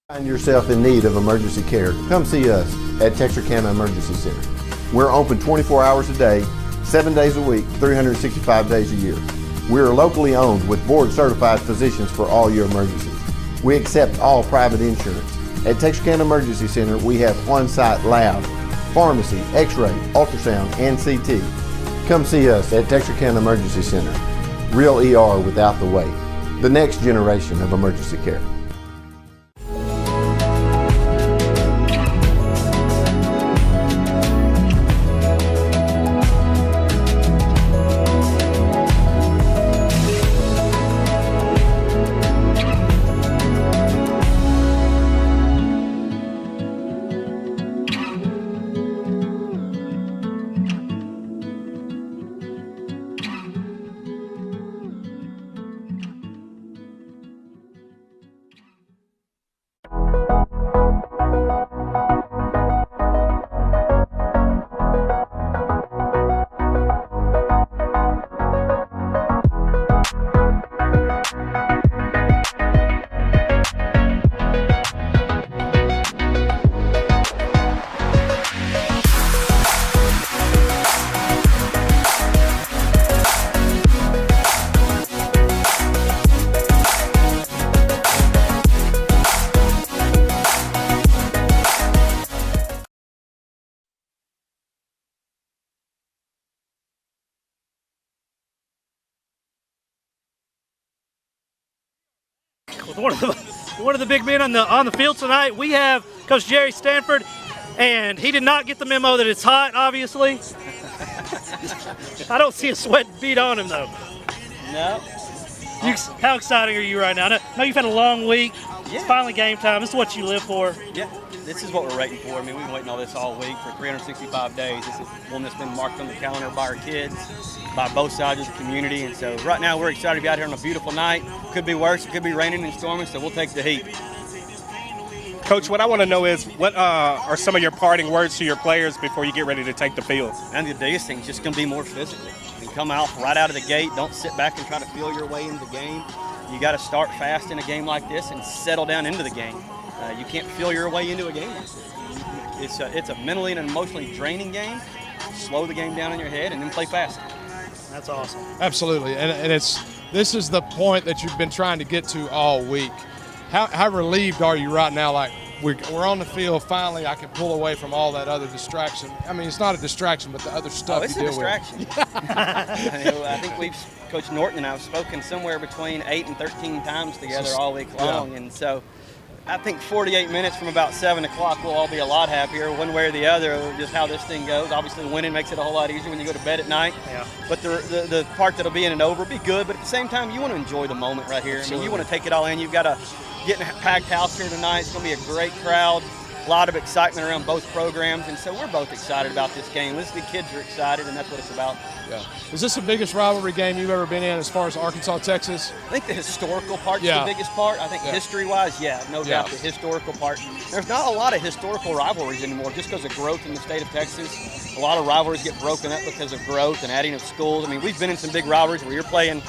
Find yourself in need of emergency care, come see us at Texarkana Emergency Center. We're open 24 hours a day, 7 days a week, 365 days a year. We are locally owned with board-certified physicians for all your emergencies. We accept all private insurance. At Texarkana Emergency Center, we have on-site lab, pharmacy, x-ray, ultrasound, and CT. Come see us at Texarkana Emergency Center. Real ER without the wait. The next generation of emergency care. back with one of the big men on the field tonight. We have Coach Jerry Stanford, and he did not get the memo that it's hot, obviously. I don't see a sweat bead on him, though. No. How excited are you right now? I know you've had a long week. Yeah. It's finally game time. This is what you live for. Yeah, this is what we're waiting for. I mean, we've been waiting all this all week for 365 days. This is one that's been marked on the calendar by our kids, by both sides of the community. And so right now we're excited to be out here on a beautiful night. Could be worse. It could be raining and storming, so we'll take the heat. Coach, what I want to know is what are some of your parting words to your players before you get ready to take the field? And the biggest thing is just going to be more physical. And come out right out of the gate. Don't sit back and try to feel your way into the game. You got to start fast in a game like this and settle down into the game. You can't feel your way into a game like this. It's a mentally and emotionally draining game. Slow the game down in your head and then play fast. That's awesome. Absolutely, and this is the point that you've been trying to get to all week. How relieved are you right now? Like we're on the field finally. I can pull away from all that other distraction. I mean, it's not a distraction, but the other stuff you deal with. It's a distraction. I think Coach Norton and I have spoken somewhere between 8 and 13 times together all week long, and so I think 48 minutes from about 7 o'clock we'll all be a lot happier, one way or the other, just how this thing goes. Obviously, winning makes it a whole lot easier when you go to bed at night. Yeah. But the part that'll be in and over will be good, but at the same time, you want to enjoy the moment right here. I mean, you want to take it all in. You've got a getting a packed house here tonight. It's going to be a great crowd. A lot of excitement around both programs, and so we're both excited about this game. The kids are excited, and that's what it's about. Yeah. Is this the biggest rivalry game you've ever been in as far as Arkansas, Texas? I think the historical part's the biggest part. I think history-wise, no doubt the historical part. There's not a lot of historical rivalries anymore just because of growth in the state of Texas. A lot of rivalries get broken up because of growth and adding of schools. I mean, we've been in some big rivalries where you're playing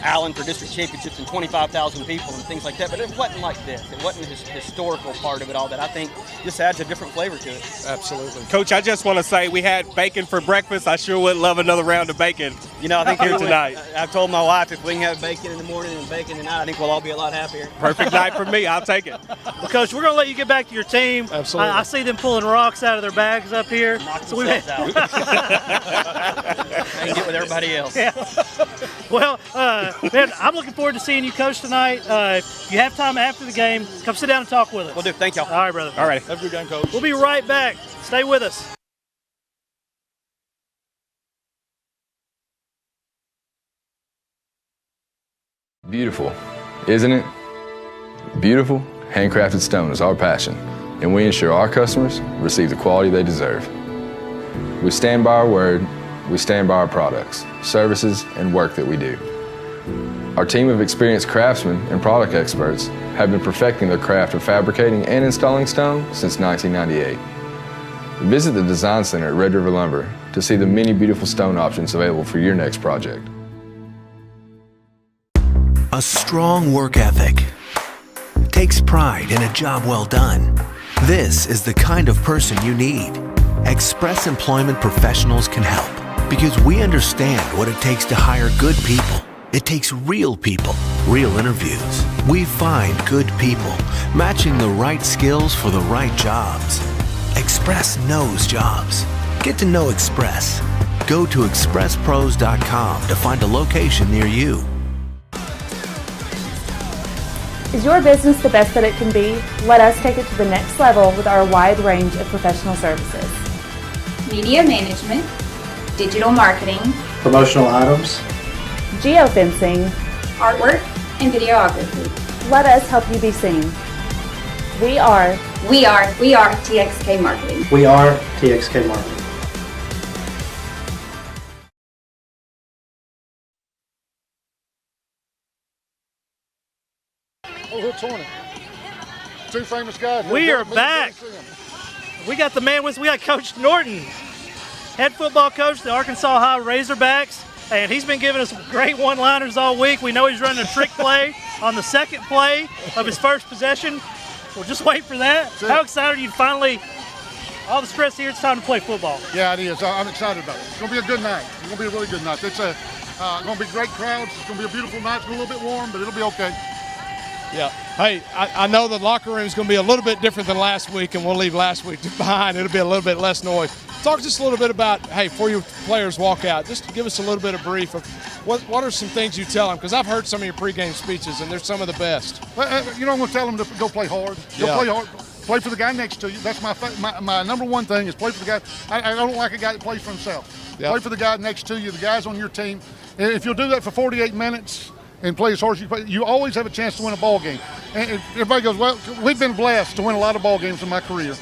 Allen for district championships and 25,000 people and things like that, but it wasn't like this. It wasn't the historical part of it all that I think just adds a different flavor to it. Absolutely. Coach, I just want to say we had bacon for breakfast. I sure would love another round of bacon. You know, I think here tonight. I've told my wife if we can have bacon in the morning and bacon at night, I think we'll all be a lot happier. Perfect night for me. I'll take it. Well, Coach, we're going to let you get back to your team. Absolutely. I see them pulling rocks out of their bags up here. Knock themselves out. I can get with everybody else. Yeah. Well, man, I'm looking forward to seeing you coach tonight. If you have time after the game, come sit down and talk with us. Will do. Thank y'all. All right, brother. All right. Have a good game, Coach. We'll be right back. Stay with us. Beautiful, isn't it? Beautiful, handcrafted stone is our passion, and we ensure our customers receive the quality they deserve. We stand by our word, we stand by our products, services, and work that we do. Our team of experienced craftsmen and product experts have been perfecting their craft of fabricating and installing stone since 1998. Visit the Design Center at Red River Lumber to see the many beautiful stone options available for your next project. A strong work ethic takes pride in a job well done. This is the kind of person you need. Express Employment Professionals can help because we understand what it takes to hire good people. It takes real people, real interviews. We find good people, matching the right skills for the right jobs. Express knows jobs. Get to know Express. Go to expresspros.com to find a location near you. Is your business the best that it can be? Let us take it to the next level with our wide range of professional services. Media management, digital marketing, promotional items, geofencing, artwork, and videography. Let us help you be seen. We are TXK Marketing. We are TXK Marketing. Oh, hit 20. Two famous guys. We are back. We got the man with us. We got Coach Norton, head football coach, the Arkansas High Razorbacks, and he's been giving us great one-liners all week. We know he's running a trick play on the second play of his first possession. We'll just wait for that. How excited are you finally? All the stress here, it's time to play football. Yeah, it is. I'm excited about it. It's going to be a good night. It's going to be a really good night. It's going to be great crowds. It's going to be a beautiful night. It's going to be a little bit warm, but it'll be okay. Yeah. Hey, I know the locker room is going to be a little bit different than last week, and we'll leave last week behind. It'll be a little bit less noise. talk to us a little bit about, hey, before your players walk out, just give us a little bit of brief of what are some things you tell them? Because I've heard some of your pregame speeches, and they're some of the best. You know, I'm going to tell them to go play hard. Go play hard. Play for the guy next to you. That's my number one thing is play for the guy. I don't like a guy that plays for himself. Yep. Play for the guy next to you, the guys on your team. If you'll do that for 48 minutes and play as hard as you play, you always have a chance to win a ball game. And everybody goes, well, we've been blessed to win a lot of ball games in my career.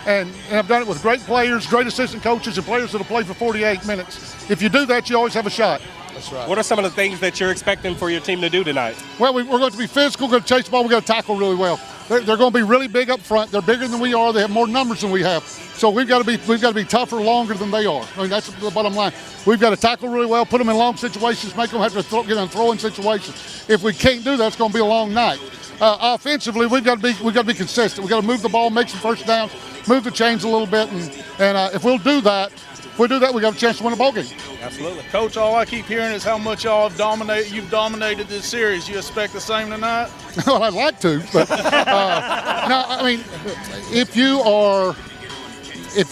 And I've done it with great players, great assistant coaches, and players that'll play for 48 minutes. If you do that, you always have a shot. That's right. What are some of the things that you're expecting for your team to do tonight? Well, we're going to be physical, we're going to chase the ball, we're going to tackle really well. They're going to be really big up front. They're bigger than we are. They have more numbers than we have. So we've got to be tougher, longer than they are. I mean, that's the bottom line. We've got to tackle really well, put them in long situations, make them have to get in throwing situations. If we can't do that, it's going to be a long night. Offensively, we've got to be consistent. We've got to move the ball, make some first downs, move the chains a little bit, and if we'll do that, we got a chance to win a ball game. Absolutely. Coach, all I keep hearing is how much y'all have you've dominated this series. You expect the same tonight? Well, I'd like to, but no, I mean, if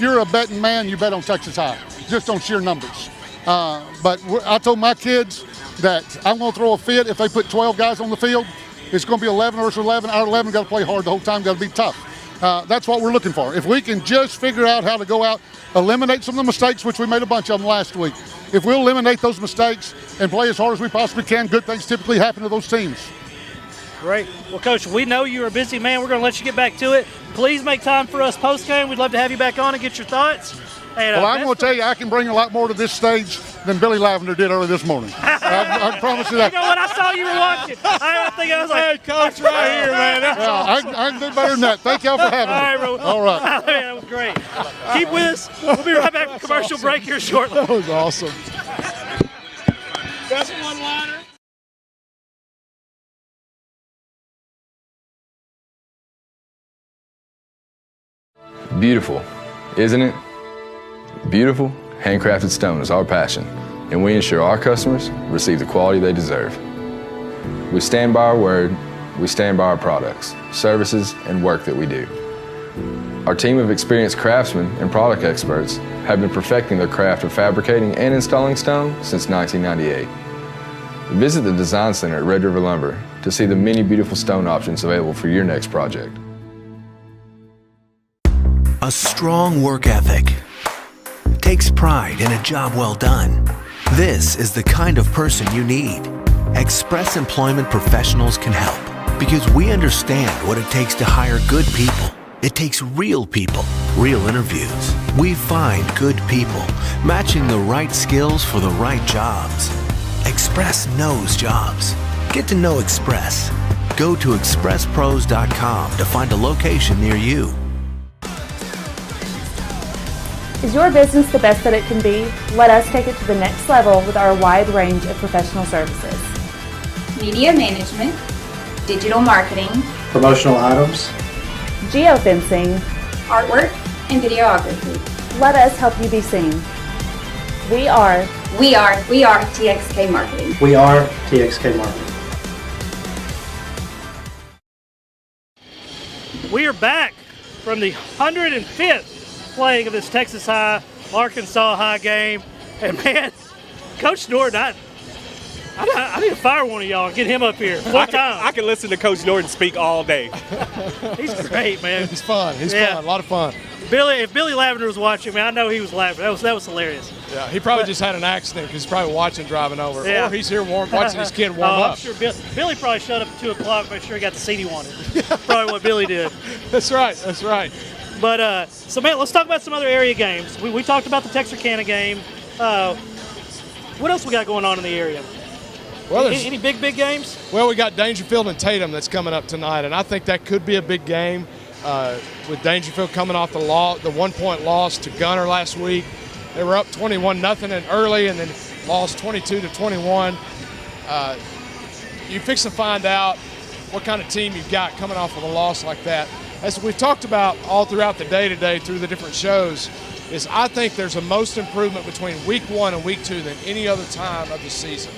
you're a betting man, you bet on Texas High, just on sheer numbers. But I told my kids that I'm going to throw a fit if they put 12 guys on the field. It's going to be 11 versus 11. Our 11 got to play hard the whole time, got to be tough. That's what we're looking for. If we can just figure out how to go out, eliminate some of the mistakes, which we made a bunch of them last week. If we'll eliminate those mistakes and play as hard as we possibly can, good things typically happen to those teams. Great. Well, Coach, we know you're a busy man. We're going to let you get back to it. Please make time for us post-game. We'd love to have you back on and get your thoughts. And, well, I'm going to tell you, I can bring a lot more to this stage than Billy Lavender did early this morning. I promise you that. You know what? I saw you were watching. I was like, hey, Coach, right here, man. That's awesome. I can do better than that. Thank y'all for having me. All right. That was great. Keep with us. We'll be right back from commercial break here shortly. That was awesome. That's one-liner. Beautiful, isn't it? Beautiful, handcrafted stone is our passion, and we ensure our customers receive the quality they deserve. We stand by our word, we stand by our products, services, and work that we do. Our team of experienced craftsmen and product experts have been perfecting their craft of fabricating and installing stone since 1998. Visit the Design Center at Red River Lumber to see the many beautiful stone options available for your next project. A strong work ethic takes pride in a job well done. This is the kind of person you need. Express Employment Professionals can help because we understand what it takes to hire good people. It takes real people, real interviews. We find good people, matching the right skills for the right jobs. Express knows jobs. Get to know Express. Go to expresspros.com to find a location near you. Is your business the best that it can be? Let us take it to the next level with our wide range of professional services. Media management, digital marketing, promotional items, geofencing, artwork, and videography. Let us help you be seen. We are TXK Marketing. We are TXK Marketing. We are back from the 105th playing of this Texas High, Arkansas High game. And man, Coach Norton, I need to fire one of y'all and get him up here. I can listen to Coach Norton speak all day. He's great, man. He's fun. He's fun. A lot of fun. If Billy Lavender was watching, man, I know he was laughing. That was hilarious. Yeah, he probably just had an accident because he's probably watching driving over. Yeah. Or he's here watching his kid warm up. I'm sure Billy probably shut up at 2 o'clock, make sure he got the seat he wanted. Probably what Billy did. That's right. That's right. But, so, man, let's talk about some other area games. We talked about the Texarkana game. What else we got going on in the area? Well, any big games? Well, we got Dangerfield and Tatum that's coming up tonight, and I think that could be a big game. With Dangerfield coming off the 1-point loss to Gunner last week. They were up 21-0 in early and then lost 22-21. You fix to find out what kind of team you've got coming off of a loss like that. As we've talked about all throughout the day today through the different shows, is I think there's a most improvement between week 1 and week 2 than any other time of the season.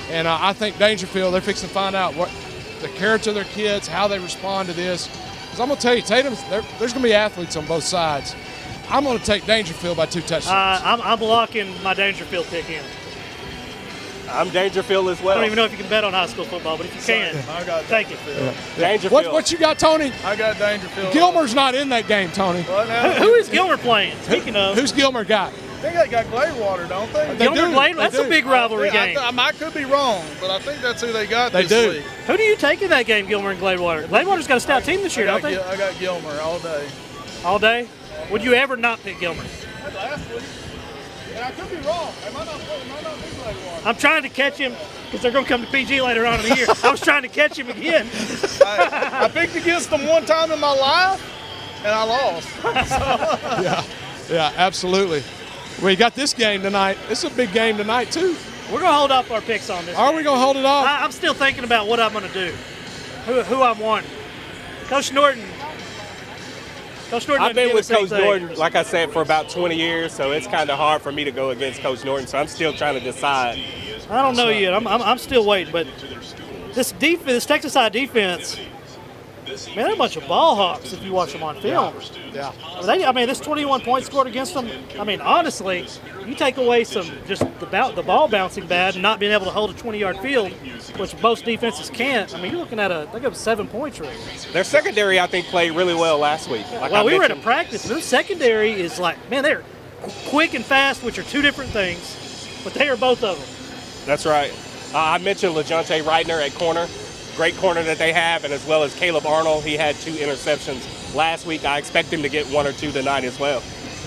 And I think Dangerfield, they're fixing to find out what the character of their kids, how they respond to this. Because I'm going to tell you, there's going to be athletes on both sides. I'm going to take Dangerfield by 2 touchdowns. I'm locking my Dangerfield pick in. I'm Dangerfield as well. I don't even know if you can bet on high school football, but if you can, I got take it. Dangerfield. What you got, Tony? I got Dangerfield. Gilmer's not in that game, Tony. Who is Gilmer playing? Speaking of. Who's Gilmer got? I think they got Gladewater, don't they? Gilmer-Glade? That's a big rivalry game. I could be wrong, but I think that's who they got They this do. week. Who do you take in that game, Gilmer and Gladewater? Gladewater's got a stout team this year, don't they? I got Gilmer all day. All day? Would you ever not pick Gilmer? Last week. And I could be wrong. It might not be Gladewater. I'm trying to catch him because they're going to come to PG later on in the year. I was trying to catch him again. I picked against them one time in my life, and I lost. Yeah, absolutely. We got this game tonight. It's a big game tonight, too. We're going to hold off our picks on this. Are we going to hold it off? I'm still thinking about what I'm going to do, who I'm wanting. Coach Norton. I've been with Coach Norton, like I said, for about 20 years, so it's kind of hard for me to go against Coach Norton, so I'm still trying to decide. I don't know yet. I'm still waiting, but this Texas High defense, man, they're a bunch of ball hawks if you watch them on film. Yeah. This 21 points scored against them. I mean, honestly, you take away some just the ball bouncing bad and not being able to hold a 20-yard field, which most defenses can't. I mean, you're looking at they got 7 points rate. Their secondary, I think, played really well last week. We were at a practice. Their secondary is like, man, they're quick and fast, which are two different things, but they are both of them. That's right. I mentioned LaJohntay Reitner at corner. Great corner that they have, and as well as Caleb Arnold. He had 2 interceptions last week. I expect him to get 1 or 2 tonight as well.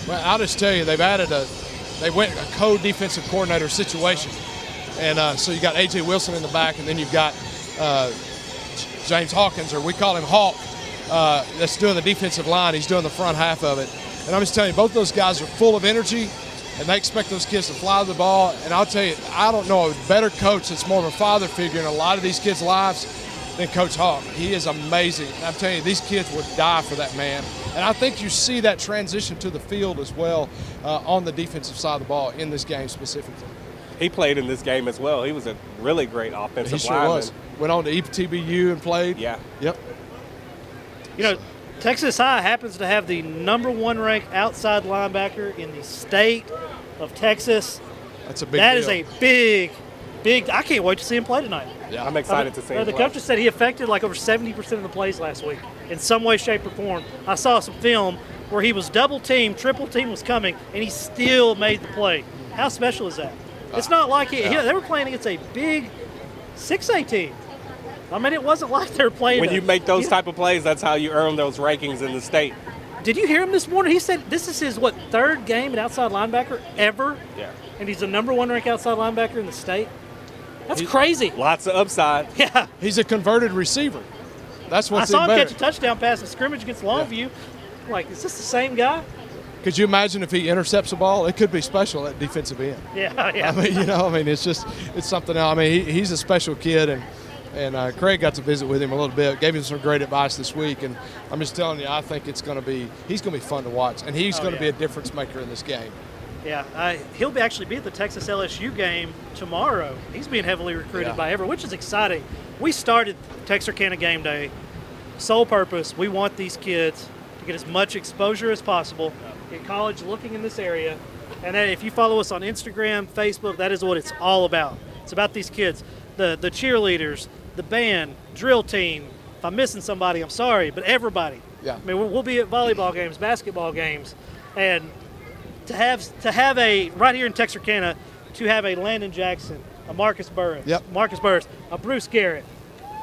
Well, I'll just tell you, they went a co-defensive coordinator situation. And so you got A.J. Wilson in the back, and then you've got James Hawkins, or we call him Hawk, that's doing the defensive line. He's doing the front half of it. And I'm just telling you, both those guys are full of energy, and they expect those kids to fly the ball. And I'll tell you, I don't know a better coach that's more of a father figure in a lot of these kids' lives than Coach Hawk. He is amazing. And I'm telling you, these kids would die for that man. And I think you see that transition to the field as well on the defensive side of the ball in this game specifically. He played in this game as well. He was a really great offensive lineman. He sure was. Went on to ETBU and played. Yeah. Yep. You know, Texas High happens to have the #1 ranked outside linebacker in the state of Texas. That's a big That deal. is a big. I can't wait to see him play tonight. Yeah, I'm excited to see him The play. coaches said he affected like over 70% of the plays last week in some way, shape, or form. I saw some film where he was double teamed, triple team was coming, and he still made the play. How special is that? It's not like they were playing against a big 6A team. I mean, it wasn't like they were playing. When you make those type of plays, that's how you earn those rankings in the state. Did you hear him this morning? He said this is his, 3rd game at outside linebacker ever? Yeah. And he's the #1 ranked outside linebacker in the state? That's crazy. Lots of upside. Yeah. He's a converted receiver. That's what's I saw him better. catch a touchdown pass in scrimmage against Longview. Like, is this the same guy? Could you imagine if he intercepts a ball? It could be special at defensive end. Yeah. I mean, it's something else. I mean, he's a special kid, and Craig got to visit with him a little bit, gave him some great advice this week, and I'm just telling you, I think he's going to be fun to watch, and he's going to be a difference maker in this game. Yeah, he'll actually be at the Texas LSU game tomorrow. He's being heavily recruited by everyone, which is exciting. We started Texarkana Game Day, sole purpose, we want these kids to get as much exposure as possible in college looking in this area. And if you follow us on Instagram, Facebook, that is what it's all about. It's about these kids, the cheerleaders, the band, drill team. If I'm missing somebody, I'm sorry, but everybody. Yeah. I mean, we'll be at volleyball games, basketball games, and to have a right here in Texarkana, to have a Landon Jackson, a Marcus Burris, a Bruce Garrett,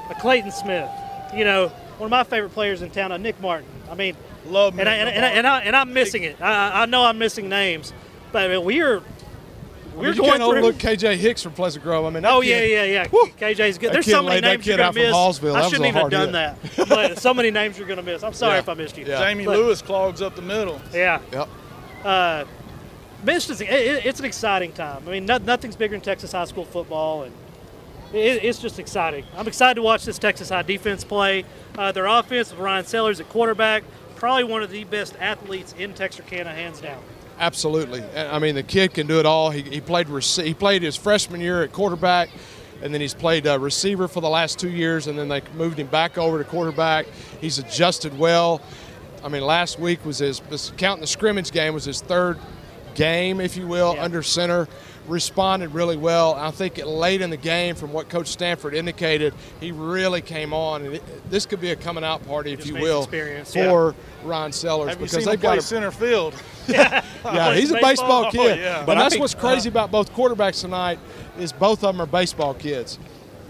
a Clayton Smith, one of my favorite players in town, Nick Martin. I mean, love me. And I'm missing it. I know I'm missing names, but I mean, we're you going can't through. overlook KJ Hicks from Pleasant Grove. I mean, yeah. KJ's good. There's so many names you're going to miss. I shouldn't even have done that. But so many names you're going to miss. I'm sorry if I missed you. Yeah. Jamie Lewis clogs up the middle. Yeah. Yep. It's an exciting time. I mean, nothing's bigger than Texas high school football, and it's just exciting. I'm excited to watch this Texas High defense play. Their offense with Ryan Sellers at quarterback, probably one of the best athletes in Texarkana, hands down. Absolutely. I mean, the kid can do it all. He played his freshman year at quarterback, and then he's played receiver for the last 2 years, and then they moved him back over to quarterback. He's adjusted well. I mean, last week was counting the scrimmage game, was his third game, if you will, under center. Responded really well. I think late in the game, from what Coach Stanford indicated, he really came on. And this could be a coming out party, if you will, for Ryan Sellers. Have you because seen him play center field? Yeah, he's a baseball kid. Yeah. But that's what's crazy about both quarterbacks tonight is both of them are baseball kids.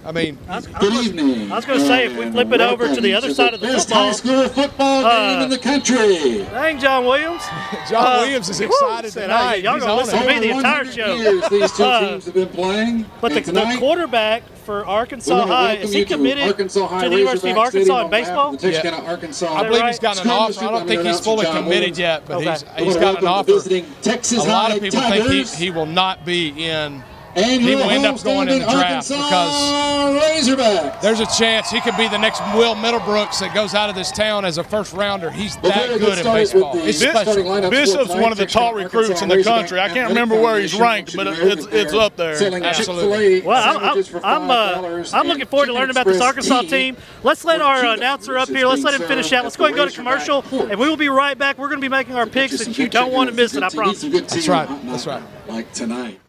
I mean, good evening. I was going to say, if we flip it over to the other side of the football, high school football game in the country. Dang, John Williams. John Williams is excited tonight. Y'all going to listen to me the entire show. These two teams have been playing. But the quarterback for Arkansas High, is he committed to the University of Arkansas in baseball? I believe he's got an offer. I don't think he's fully committed yet, but he's got an offer. A lot of people think he will not be in. He will end up going in the draft because there's a chance he could be the next Will Middlebrooks that goes out of this town as a first rounder. He's that good at baseball. It's special. Bishop's one of the top recruits in the country. I can't remember where he's ranked, but it's up there. Absolutely. Well, I'm looking forward to learning about this Arkansas team. Let's let our announcer up here. Let's let him finish out. Let's go ahead and go to commercial, and we will be right back. We're going to be making our picks, and you don't want to miss it, I promise. That's right. That's right. Like tonight.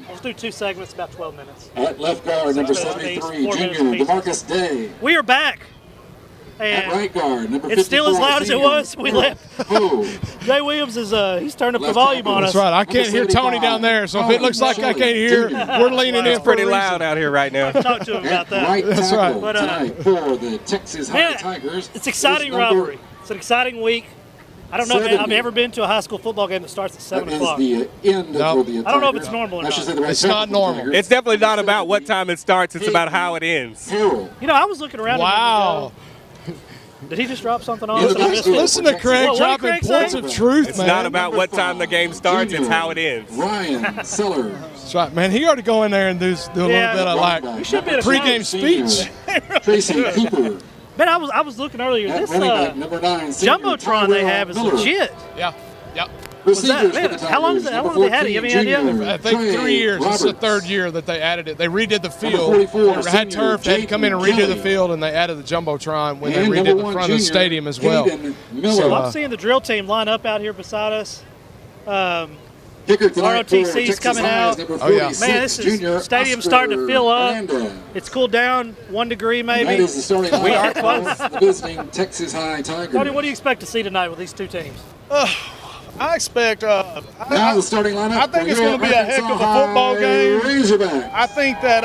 Let's do 2 segments, about 12 minutes. At left guard, number 73, junior DeMarcus Day. We are back. And at right guard, number 54, it's still as loud as it was when we left. Jay Williams is he's turned up the volume on us. That's right. I can't hear Tony down there, so if it looks like I can't hear, we're leaning in. It's pretty loud out here right now. Talk to him about that. Right That's right. But, tonight for the Texas High Tigers. It's exciting rivalry. It's an exciting week. I don't know if I've ever been to a high school football game that starts at 7 o'clock. The end no. I don't know if it's normal or not. It's not normal. It's definitely not about what time it starts. It's about how it ends. You know, I was looking around. Wow. Did he just drop something on us? Listen to Craig dropping points of truth, man. It's not about what time the game starts. It's how it ends. Ryan Sellers. That's right, man. He ought to go in there and do a little bit of like pregame speech. Tracy Cooper. Man, I was looking earlier. This Jumbotron they have is legit. Yeah. Yep. How long have they had it? You have any idea? I think 3 years. This is the third year that they added it. They redid the field. They had turf. They had to come in and redo the field, and they added the Jumbotron when they redid the front of the stadium as well. So I'm seeing the drill team line up out here beside us. ROTC's coming out. Oh, yeah. Man, this stadium's starting to fill up. It's cooled down 1 degree maybe. We are close. The visiting Texas High Tigers. Tony, what do you expect to see tonight with these two teams? I expect. Now the starting lineup. I think it's going to be a heck of a football game. I think that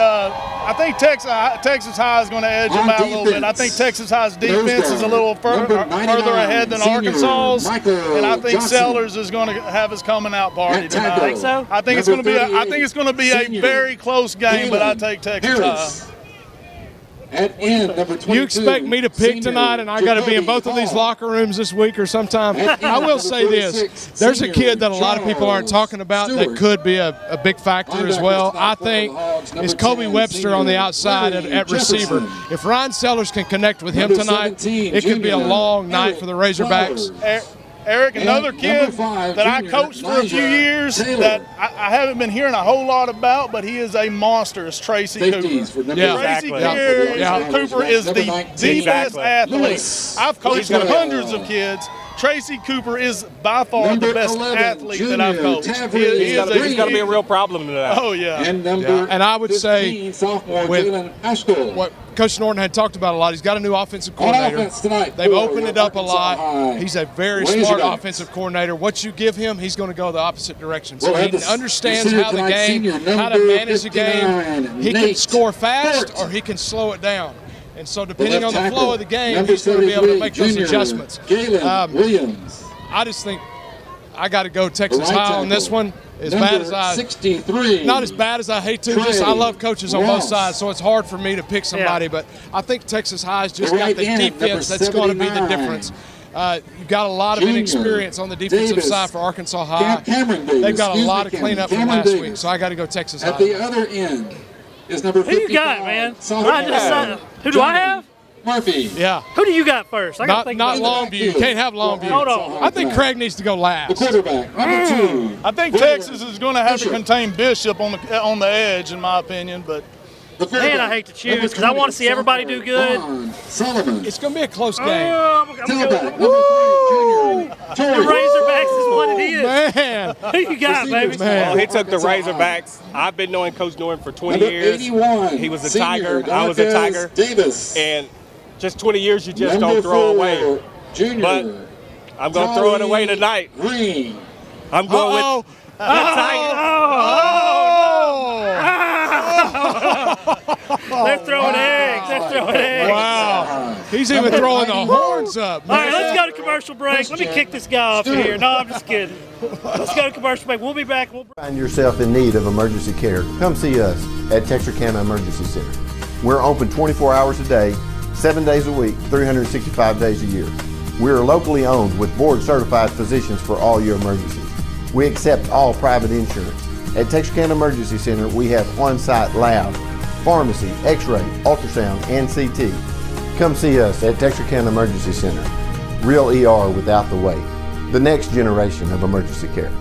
Texas High is going to edge them out a little bit. I think Texas High's defense is a little further ahead than Arkansas's, and I think Sellers is going to have his coming out party tonight. I think so. I think it's going to be. I think it's going to be a very close game, but I take Texas High. At end, number 22, you expect me to pick senior tonight, and I got to be in both of these locker rooms this week or sometime. I will say this: there's a kid that a lot of people aren't talking about that could be a big factor as well. I think is Kobe Webster on the outside at receiver. If Ryan Sellers can connect with him tonight, it could be a long night for the Razorbacks. Eric, another kid that I coached for a few years that I haven't been hearing a whole lot about, but he is a monster, is Tracy Cooper. Tracy Cooper is the best athlete. I've coached hundreds of kids. Tracy Cooper is by far the best athlete that I've coached. He's going to be a real problem tonight. Oh, yeah. And I would say with what Coach Norton had talked about a lot, he's got a new offensive coordinator. They've opened it up a lot. He's a very smart offensive coordinator. What you give him, he's going to go the opposite direction. So he understands how to manage the game. He can score fast or he can slow it down. And so depending on the flow of the game, he's going to be able to make those adjustments. I just think I got to go Texas High on this one. Not as bad as I hate to. I love coaches on both sides, so it's hard for me to pick somebody. But I think Texas High's just got the defense that's going to be the difference. You've got a lot of inexperience on the defensive side for Arkansas High. They've got a lot of cleanup from last week, so I got to go Texas High. At the other end is number 55. Who you got, man? Who do I have? Murphy. Yeah. Who do you got first? I not Longview. You can't have Longview. Hold on. I think Craig needs to go last. The quarterback, number 2. I think Texas is going to have to contain Bishop on the edge, in my opinion. But man, I hate to choose because I want to see everybody do good. It's going to be a close game. The Razorbacks is what it is. Man. Who you got, baby? Well, he took the Razorbacks. I've been knowing Coach Norton for 20 years. He was a Tiger. I was a Tiger. And just 20 years you just don't throw away. But I'm going to throw it away tonight. I'm going with the They're throwing eggs. Wow. He's even throwing the horns up. All right, let's go to commercial break. Let me kick this guy off of here. No, I'm just kidding. Let's go to commercial break. We'll be back. Find yourself in need of emergency care, come see us at Texarkana Emergency Center. We're open 24 hours a day, 7 days a week, 365 days a year. We are locally owned with board-certified physicians for all your emergencies. We accept all private insurance. At Texarkana Emergency Center, we have on-site lab, pharmacy, x-ray, ultrasound, and CT. Come see us at Texarkana Emergency Center. Real ER without the wait. The next generation of emergency care.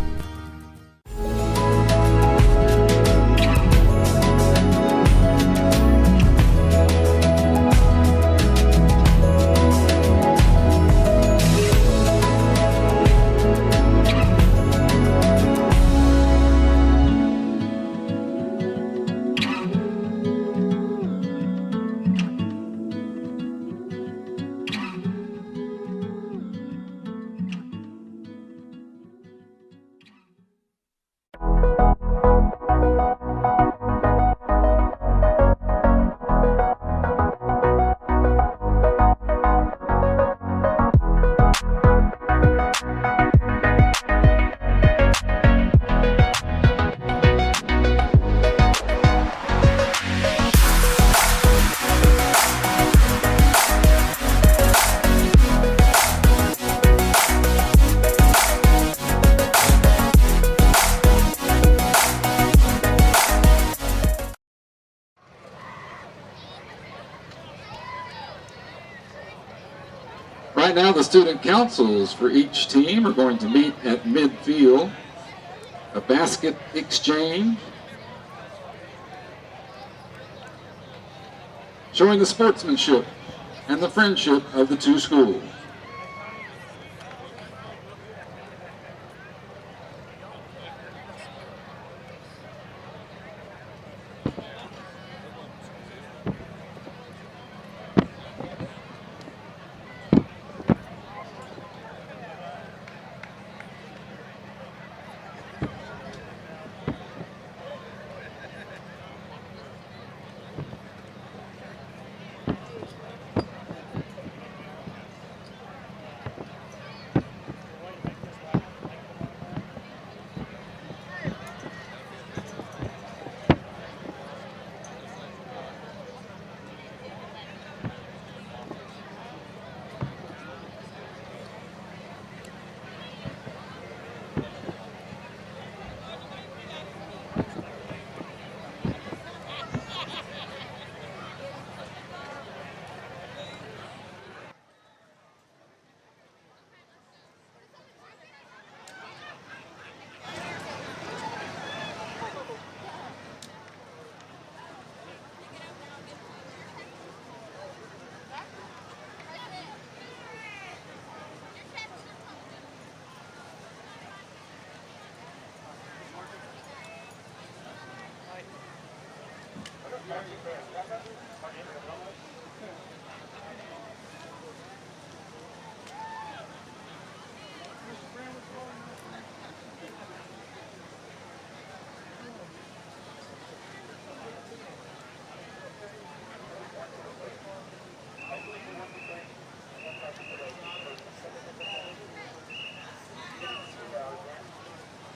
Right now, the student councils for each team are going to meet at midfield. A basket exchange, showing the sportsmanship and the friendship of the two schools.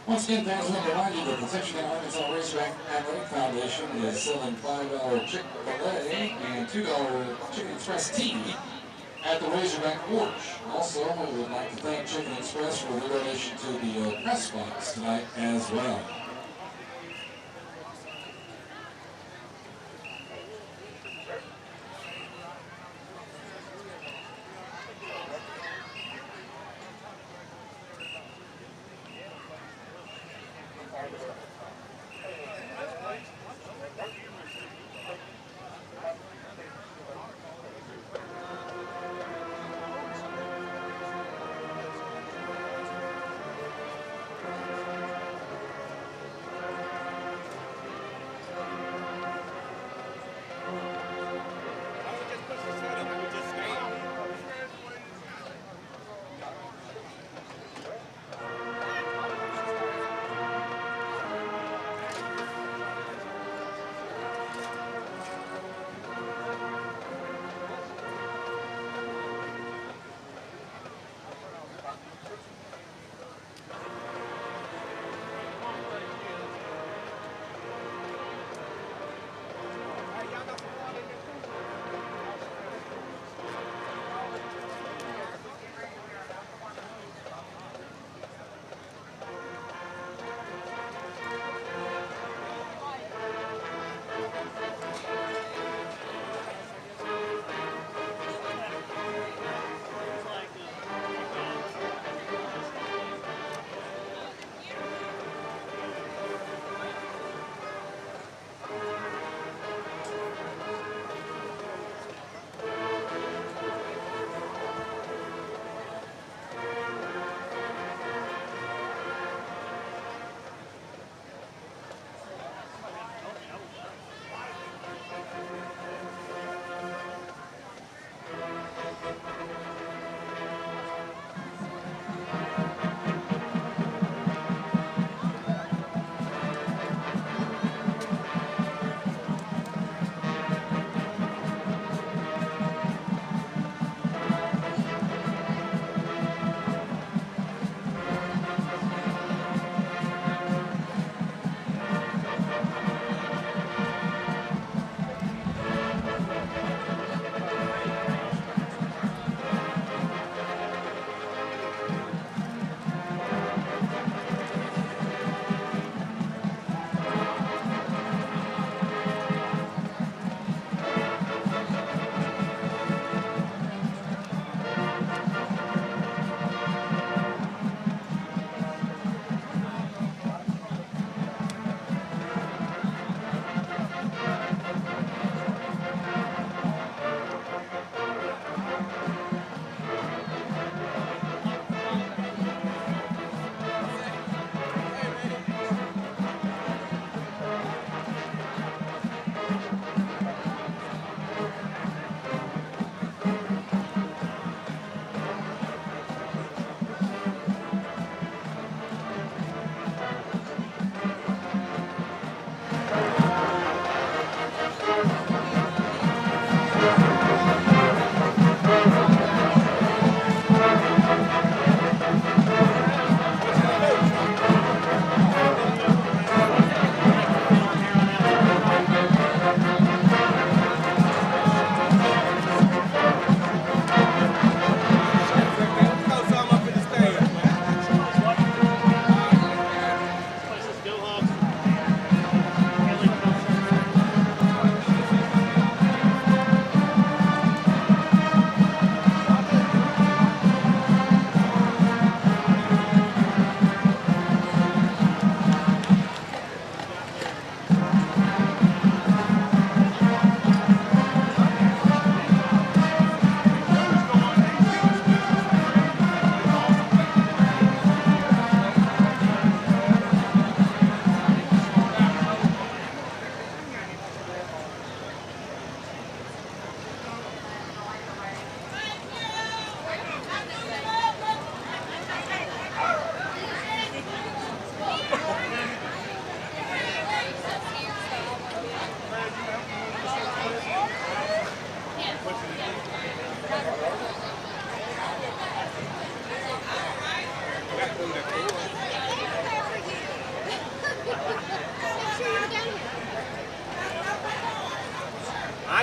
Once again, fans, let me remind you that the Texarkana Arkansas Racetrack Athletic Foundation is selling $5 Chick-fil-A and $2 Chicken Express tea at the Razorback Porch. Also, we would like to thank Chicken Express for their donation to the press box tonight as well.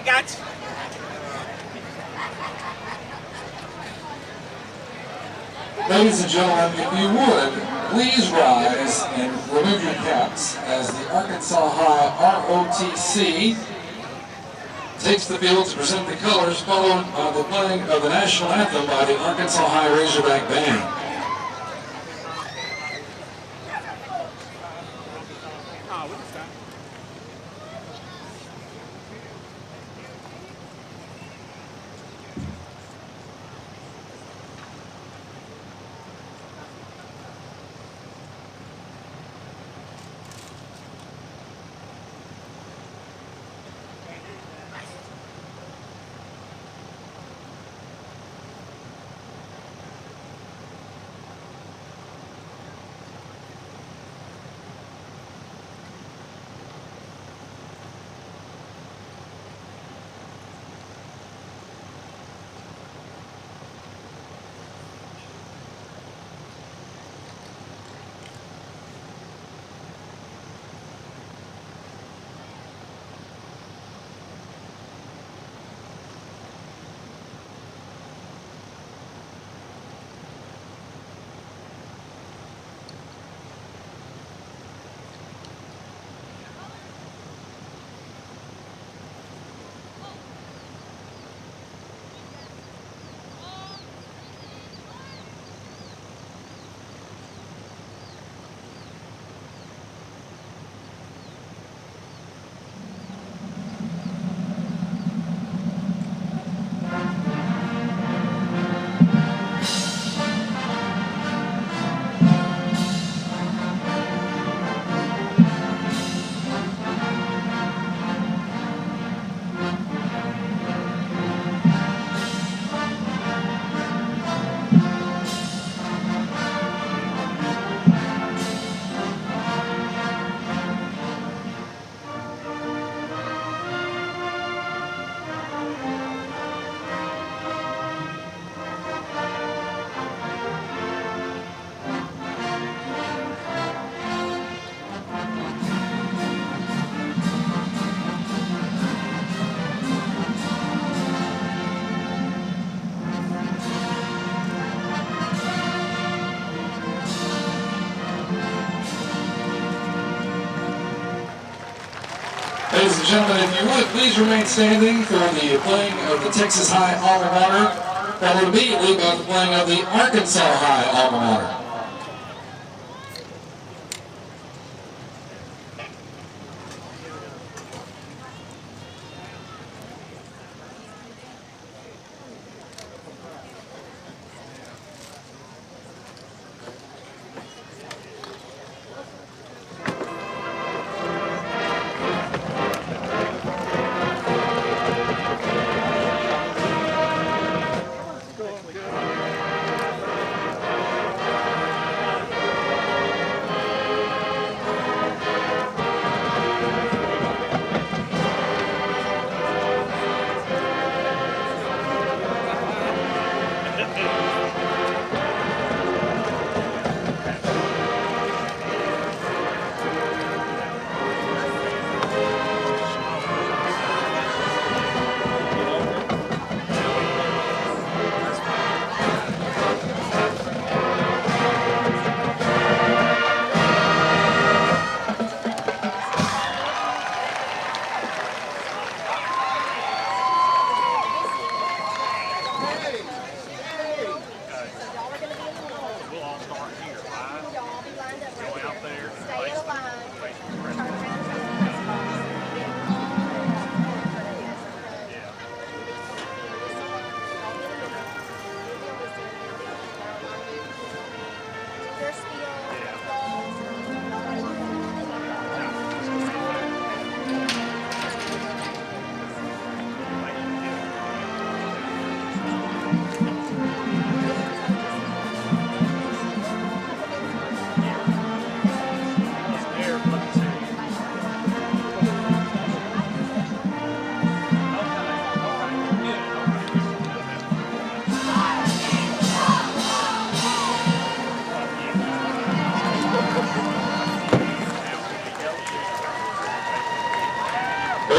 got you. Ladies and gentlemen, if you would, please rise and remove your caps as the Arkansas High ROTC takes the field to present the colors, followed by the playing of the national anthem by the Arkansas High Razorback Band. Ladies and gentlemen, if you would, please remain standing for the playing of the Texas High alma mater, followed immediately by the playing of the Arkansas High alma mater.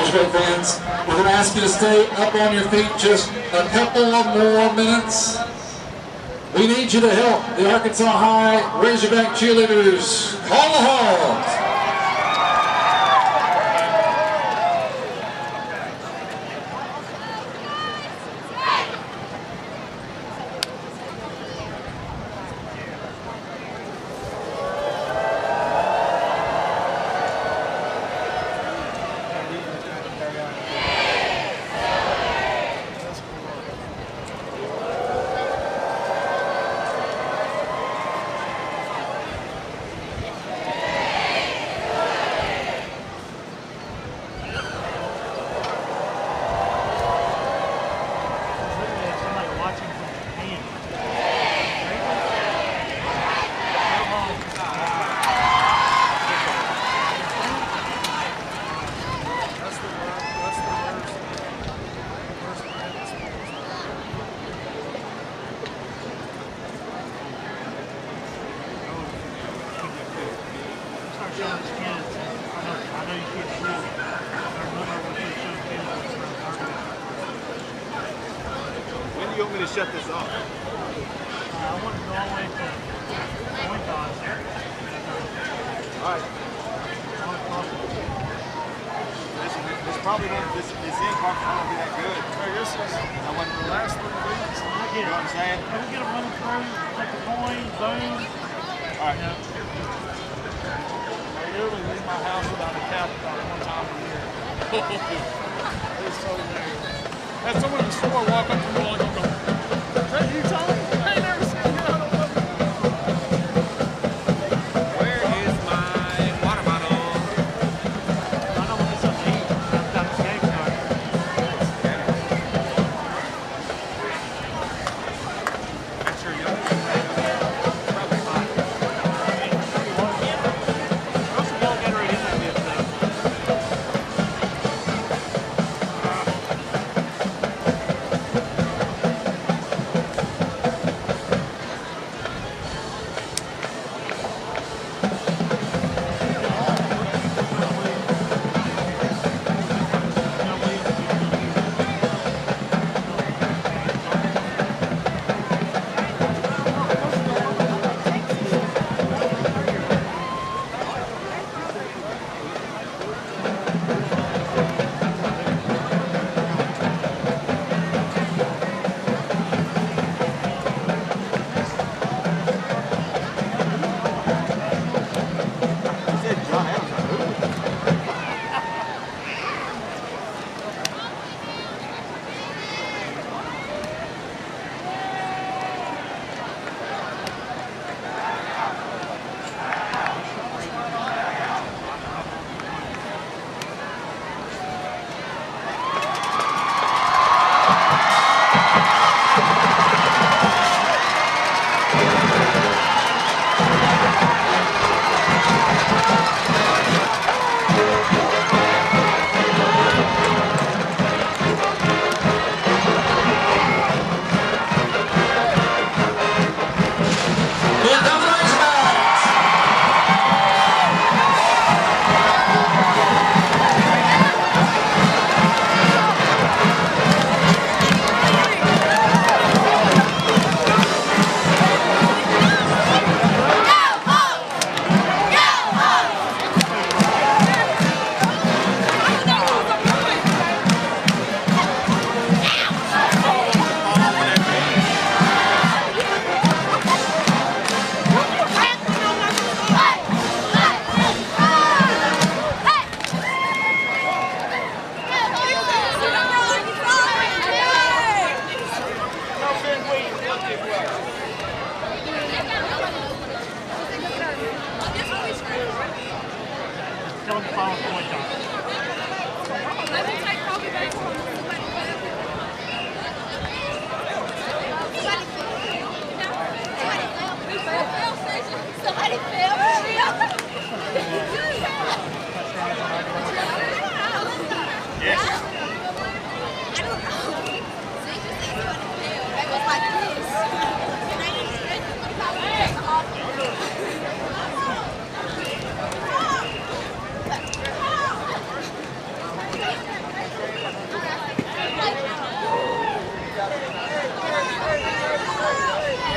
Razorback fans, we're going to ask you to stay up on your feet just a couple of more minutes. We need you to help the Arkansas High Razorback cheerleaders call the Hogs. When do you want me to shut this off? I want to go all the way to point odds there. All right. This probably won't, this end part won't be that good. This is, I went for the last 3 weeks. You know what I'm saying? Can we get them running through, take the coin, boom. All right. I literally leave my house without a cap about 1 time a year. It's so weird. Had someone in the store walk up to me like, is that you, Tom? I ain't never seen you. I don't know. Where is my water bottle? I know what this is to eat. I've got the game card. Make sure you probably fine. Throw some yellow Gatorade in there, if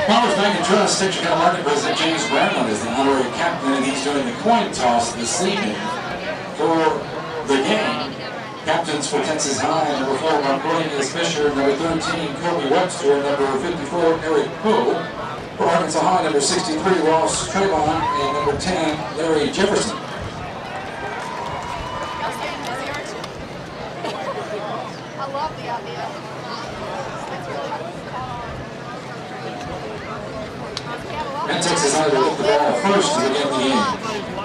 Farmers Bank and Trust, Texas County Market President James Bradley is the honorary captain, and he's doing the coin toss this evening for the game. Captains for Texas High, number 4, Mark Williams Fisher, number 13, Kobe Webster, number 54, Eric Poole. For Arkansas High, number 63, Ross Trayvon, and number 10, Larry Jefferson. I love the idea. And Texas High will get the ball first to begin the game.